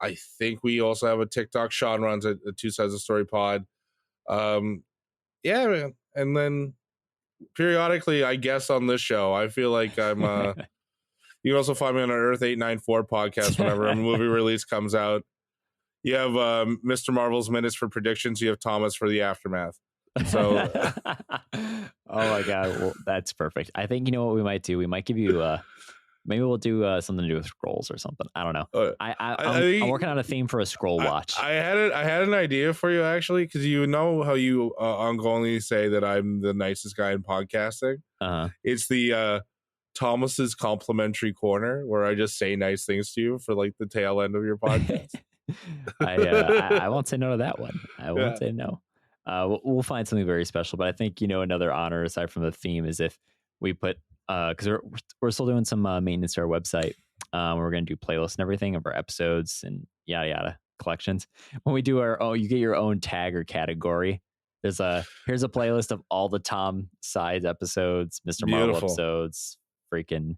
D: I think we also have a TikTok. Sean runs at 2 sides of the story pod. Yeah, man. And then periodically I guess on this show. I feel like I'm you can also find me on our Earth 894 podcast whenever a movie release comes out. You have Mr. Marvel's Minutes for predictions. You have Thomas for the aftermath. So,
C: oh my God, well, that's perfect. I think you know what we might do. We might give you Maybe we'll do something to do with scrolls or something. I don't know. I'm working on a theme for a scroll watch.
D: I had an idea for you actually, because you know how you ongoingly say that I'm the nicest guy in podcasting. It's the Thomas's complimentary corner where I just say nice things to you for like the tail end of your podcast.
C: I won't say no to that one. I won't say no. We'll find something very special, but I think another honor aside from the theme is if we put because we're still doing some maintenance to our website. We're going to do playlists and everything of our episodes and yada yada collections. When we do you get your own tag or category. Here's a playlist of all the Tom Sides episodes, Mr. Marvel episodes. Freaking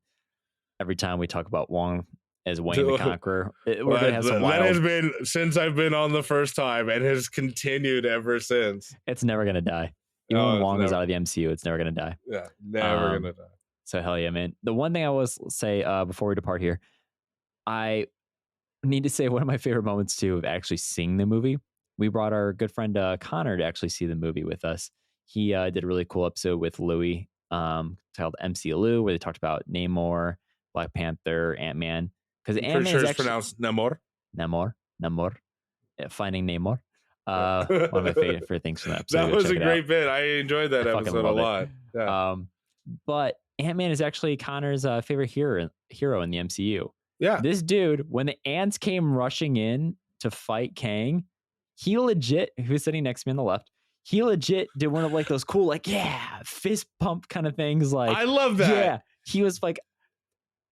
C: every time we talk about Wong as Wayne the Conqueror, we're gonna have some wild...
D: That has been since I've been on the first time and has continued ever since.
C: It's never gonna die. Even when Wong is out of the MCU, it's never gonna die.
D: Yeah, never gonna die.
C: So hell yeah, man. The one thing I will say before we depart here, I need to say one of my favorite moments too of actually seeing the movie. We brought our good friend Connor to actually see the movie with us. He did a really cool episode with Louis titled MCU, where they talked about Namor, Black Panther, Ant-Man. Because Ant-Man is actually
D: pronounced Namor.
C: Namor. Finding Namor. One of my favorite things from that episode.
D: That was a great bit. I enjoyed that episode a lot. Yeah.
C: But Ant-Man is actually Connor's favorite hero in the MCU.
D: Yeah.
C: This dude, when the ants came rushing in to fight Kang, he legit, who was sitting next to me on the left, he legit did one of like those cool, like, fist pump kind of things. Like,
D: I love that.
C: Yeah. He was like,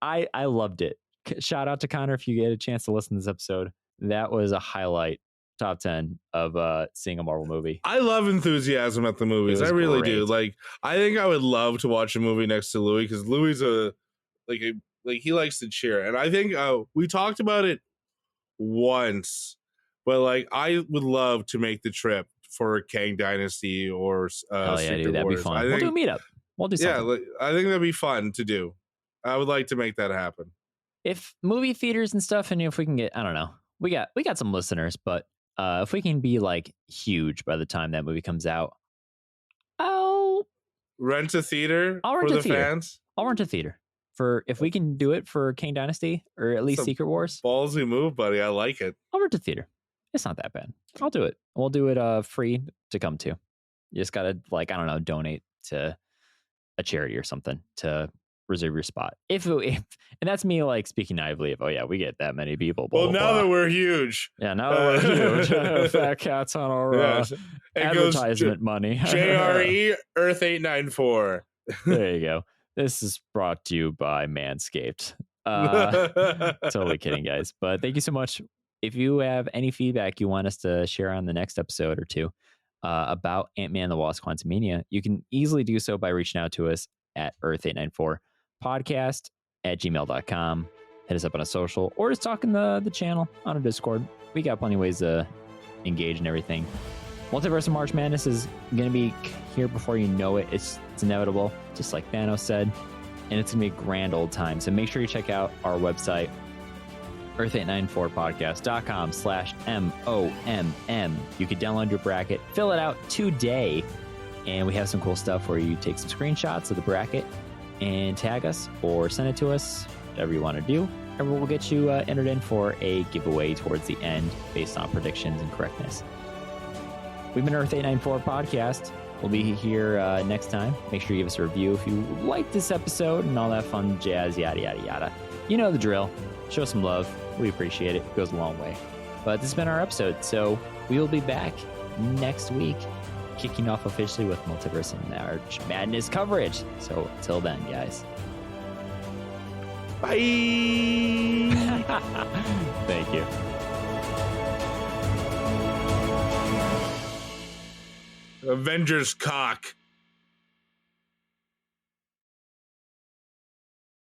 C: I loved it. Shout out to Connor if you get a chance to listen to this episode. That was a highlight, top 10 of seeing a Marvel movie.
D: I love enthusiasm at the movies. I really do. Like, I think I would love to watch a movie next to Louis, because Louis he likes to cheer. And I think we talked about it once, but like I would love to make the trip for Kang Dynasty or Secret
C: dude, that'd
D: Wars.
C: be fun. We'll do a meetup. We'll do something.
D: Yeah, I think that'd be fun to do. I would like to make that happen.
C: If movie theaters and stuff, and if we can get, I don't know, we got some listeners, but if we can be like huge by the time that movie comes out, I'll
D: rent a theater
C: for the
D: fans.
C: I'll rent a theater for if we can do it for Kang Dynasty or at least Secret Wars.
D: Ballsy move, buddy. I like it.
C: I'll rent a theater. It's not that bad. I'll do it. We'll do it free to come to. You just gotta donate to a charity or something to reserve your spot. If and that's me like speaking naively of we get that many people.
D: Blah, now that we're huge.
C: Yeah, now that we're huge. Fat cats on our advertisement money.
D: JRE Earth 894.
C: There you go. This is brought to you by Manscaped. Totally kidding, guys. But thank you so much. If you have any feedback you want us to share on the next episode or two about Ant-Man and the Wasp Quantumania, you can easily do so by reaching out to us at earth894podcast@gmail.com. Hit us up on a social or just talk in the channel on our Discord. We got plenty of ways to engage and everything. Multiverse of March Madness is going to be here before you know it. It's inevitable, just like Thanos said. And it's going to be a grand old time. So make sure you check out our website, earth894podcast.com/MOMM. You can download your bracket, fill it out today. And we have some cool stuff where you take some screenshots of the bracket and tag us or send it to us, whatever you want to do. And we'll get you entered in for a giveaway towards the end based on predictions and correctness. We've been Earth 894 Podcast. We'll be here next time. Make sure you give us a review if you like this episode and all that fun jazz, yada, yada, yada. You know the drill. Show some love. We appreciate it. It goes a long way. But this has been our episode, so we will be back next week, kicking off officially with Multiverse of March Madness coverage. So until then, guys.
D: Bye.
C: Thank you.
D: Avengers cock.